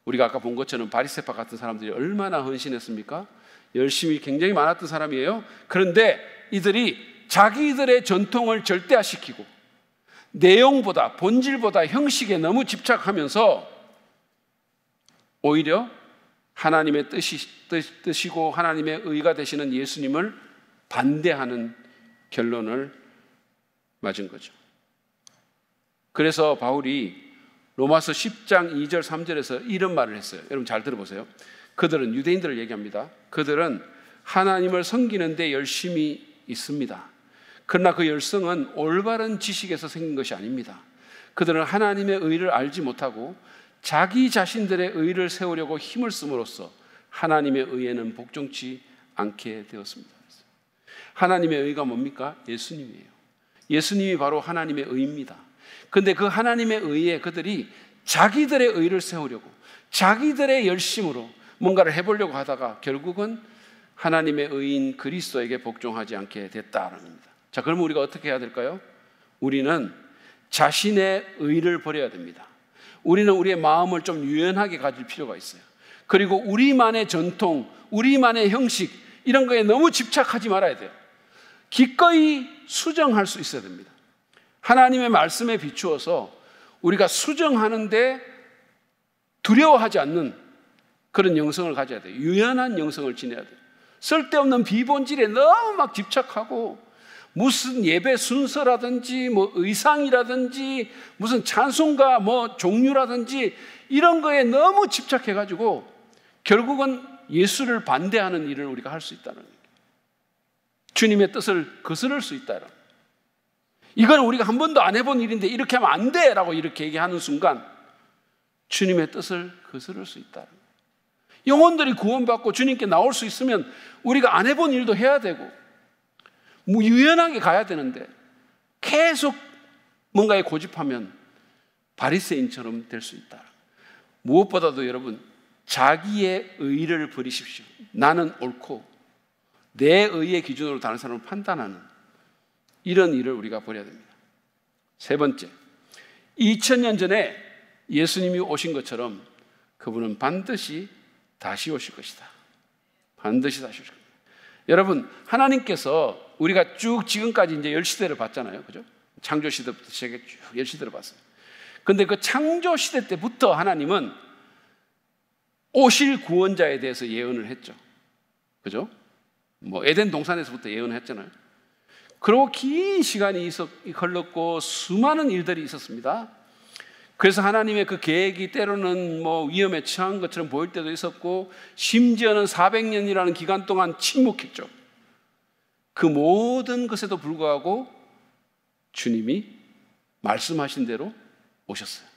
우리가 아까 본 것처럼 바리새파 같은 사람들이 얼마나 헌신했습니까? 열심히 굉장히 많았던 사람이에요. 그런데 이들이 자기들의 전통을 절대화시키고 내용보다 본질보다 형식에 너무 집착하면서 오히려 하나님의 뜻이고 하나님의 의가 되시는 예수님을 반대하는 결론을 맞은 거죠. 그래서 바울이 로마서 10장 2절 3절에서 이런 말을 했어요. 여러분 잘 들어보세요. 그들은, 유대인들을 얘기합니다. 그들은 하나님을 섬기는 데 열심히 있습니다. 그러나 그 열성은 올바른 지식에서 생긴 것이 아닙니다. 그들은 하나님의 의를 알지 못하고 자기 자신들의 의를 세우려고 힘을 씀으로써 하나님의 의에는 복종치 않게 되었습니다. 하나님의 의가 뭡니까? 예수님이에요. 예수님이 바로 하나님의 의입니다. 그런데 그 하나님의 의에 그들이 자기들의 의를 세우려고 자기들의 열심으로 뭔가를 해보려고 하다가 결국은 하나님의 의인 그리스도에게 복종하지 않게 됐다는 겁니다. 자, 그러면 우리가 어떻게 해야 될까요? 우리는 자신의 의를 버려야 됩니다. 우리는 우리의 마음을 좀 유연하게 가질 필요가 있어요. 그리고 우리만의 전통, 우리만의 형식 이런 거에 너무 집착하지 말아야 돼요. 기꺼이 수정할 수 있어야 됩니다. 하나님의 말씀에 비추어서 우리가 수정하는데 두려워하지 않는 그런 영성을 가져야 돼요. 유연한 영성을 지내야 돼요. 쓸데없는 비본질에 너무 막 집착하고 무슨 예배 순서라든지 뭐 의상이라든지 무슨 찬송가 뭐 종류라든지 이런 거에 너무 집착해가지고 결국은 예수를 반대하는 일을 우리가 할 수 있다는 거예요. 주님의 뜻을 거스를 수 있다는 거예요. 이건 우리가 한 번도 안 해본 일인데 이렇게 하면 안 돼! 라고 이렇게 얘기하는 순간 주님의 뜻을 거스를 수 있다는 거예요. 영혼들이 구원받고 주님께 나올 수 있으면 우리가 안 해본 일도 해야 되고 유연하게 가야 되는데 계속 뭔가에 고집하면 바리새인처럼 될 수 있다. 무엇보다도 여러분, 자기의 의를 버리십시오. 나는 옳고 내 의의 기준으로 다른 사람을 판단하는 이런 일을 우리가 버려야 됩니다. 세 번째, 2000년 전에 예수님이 오신 것처럼 그분은 반드시 다시 오실 것이다. 반드시 다시 오실 것이다. 여러분, 하나님께서 우리가 쭉 지금까지 이제 10시대를 봤잖아요. 그죠? 창조시대부터 시작해 쭉 10시대를 봤어요. 근데 그 창조시대 때부터 하나님은 오실 구원자에 대해서 예언을 했죠. 그죠? 뭐 에덴 동산에서부터 예언을 했잖아요. 그리고 긴 시간이 흘렀고 수많은 일들이 있었습니다. 그래서 하나님의 그 계획이 때로는 뭐 위험에 처한 것처럼 보일 때도 있었고 심지어는 400년이라는 기간 동안 침묵했죠. 그 모든 것에도 불구하고 주님이 말씀하신 대로 오셨어요.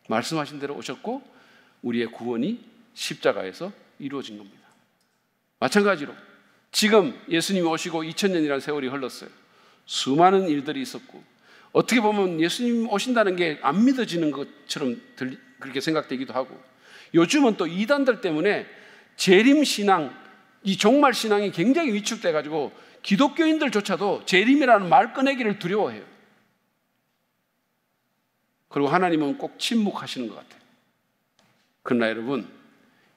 말씀하신 대로 오셨고 우리의 구원이 십자가에서 이루어진 겁니다. 마찬가지로 지금 예수님이 오시고 2000년이라는 세월이 흘렀어요. 수많은 일들이 있었고 어떻게 보면 예수님 오신다는 게 안 믿어지는 것처럼 그렇게 생각되기도 하고, 요즘은 또 이단들 때문에 재림신앙, 이 종말신앙이 굉장히 위축돼가지고 기독교인들조차도 재림이라는 말 꺼내기를 두려워해요. 그리고 하나님은 꼭 침묵하시는 것 같아요. 그러나 여러분,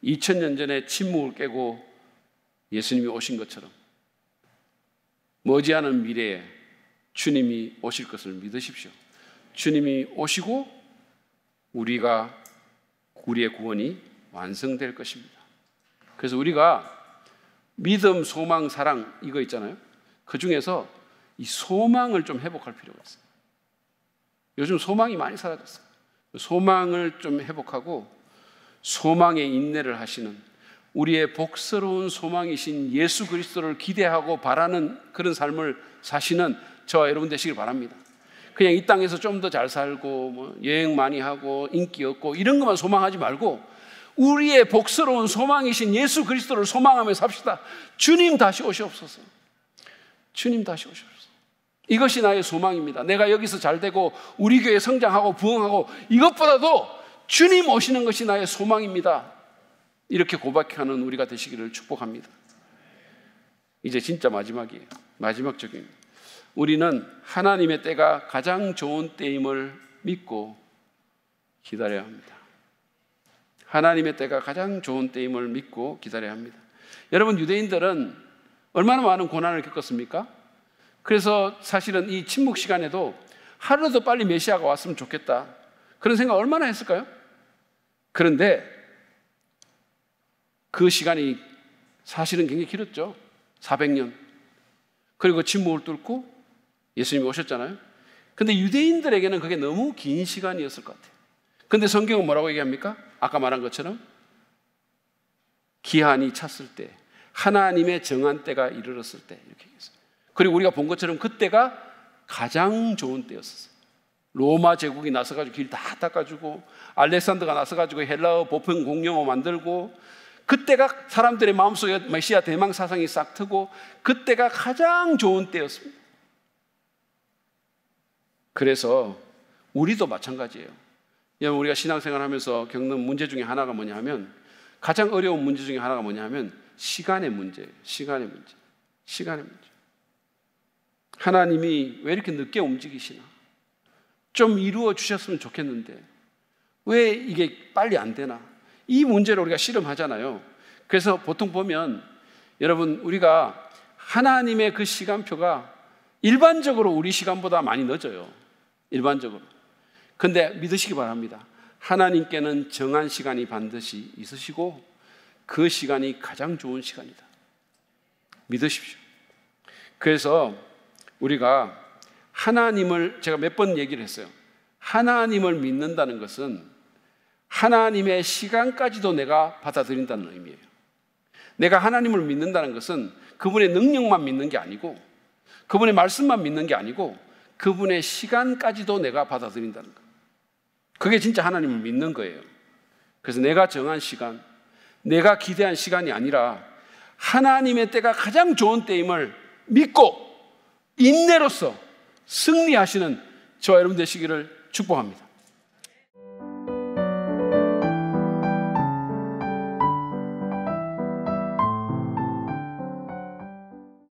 2000년 전에 침묵을 깨고 예수님이 오신 것처럼 머지않은 미래에 주님이 오실 것을 믿으십시오. 주님이 오시고 우리의 구원이 완성될 것입니다. 그래서 우리가 믿음, 소망, 사랑 이거 있잖아요. 그 중에서 이 소망을 좀 회복할 필요가 있어요. 요즘 소망이 많이 사라졌어요. 소망을 좀 회복하고 소망의 인내를 하시는, 우리의 복스러운 소망이신 예수 그리스도를 기대하고 바라는 그런 삶을 사시는 저와 여러분 되시길 바랍니다. 그냥 이 땅에서 좀 더 잘 살고 뭐 여행 많이 하고 인기 얻고 이런 것만 소망하지 말고 우리의 복스러운 소망이신 예수 그리스도를 소망하며 삽시다. 주님 다시 오시옵소서. 주님 다시 오시옵소서. 이것이 나의 소망입니다. 내가 여기서 잘 되고 우리 교회 성장하고 부흥하고 이것보다도 주님 오시는 것이 나의 소망입니다. 이렇게 고백하는 우리가 되시기를 축복합니다. 이제 진짜 마지막이에요. 마지막 적용입니다. 우리는 하나님의 때가 가장 좋은 때임을 믿고 기다려야 합니다. 하나님의 때가 가장 좋은 때임을 믿고 기다려야 합니다. 여러분, 유대인들은 얼마나 많은 고난을 겪었습니까? 그래서 사실은 이 침묵 시간에도 하루라도 빨리 메시아가 왔으면 좋겠다, 그런 생각 얼마나 했을까요? 그런데 그 시간이 사실은 굉장히 길었죠. 400년. 그리고 침묵을 뚫고 예수님이 오셨잖아요. 근데 유대인들에게는 그게 너무 긴 시간이었을 것 같아요. 근데 성경은 뭐라고 얘기합니까? 아까 말한 것처럼 기한이 찼을 때, 하나님의 정한 때가 이르렀을 때, 이렇게 얘기했어요. 그리고 우리가 본 것처럼 그때가 가장 좋은 때였어요. 로마 제국이 나서가지고 길 다 닦아주고, 알렉산더가 나서가지고 헬라어 보편 공용어 만들고, 그때가 사람들의 마음속에 메시아 대망 사상이 싹 트고, 그때가 가장 좋은 때였습니다. 그래서 우리도 마찬가지예요. 여러분, 우리가 신앙생활 하면서 겪는 문제 중에 하나가 뭐냐 하면, 가장 어려운 문제 중에 하나가 뭐냐 하면 시간의 문제예요. 시간의 문제. 하나님이 왜 이렇게 늦게 움직이시나? 좀 이루어 주셨으면 좋겠는데 왜 이게 빨리 안 되나? 이 문제를 우리가 씨름하잖아요. 그래서 보통 보면, 여러분, 우리가 하나님의 그 시간표가 일반적으로 우리 시간보다 많이 늦어요. 일반적으로. 근데 믿으시기 바랍니다. 하나님께는 정한 시간이 반드시 있으시고 그 시간이 가장 좋은 시간이다. 믿으십시오. 그래서 우리가 하나님을, 제가 몇 번 얘기를 했어요. 하나님을 믿는다는 것은 하나님의 시간까지도 내가 받아들인다는 의미예요. 내가 하나님을 믿는다는 것은 그분의 능력만 믿는 게 아니고, 그분의 말씀만 믿는 게 아니고, 그분의 시간까지도 내가 받아들인다는 것. 그게 진짜 하나님을 믿는 거예요. 그래서 내가 정한 시간, 내가 기대한 시간이 아니라 하나님의 때가 가장 좋은 때임을 믿고 인내로서 승리하시는 저와 여러분 되시기를 축복합니다.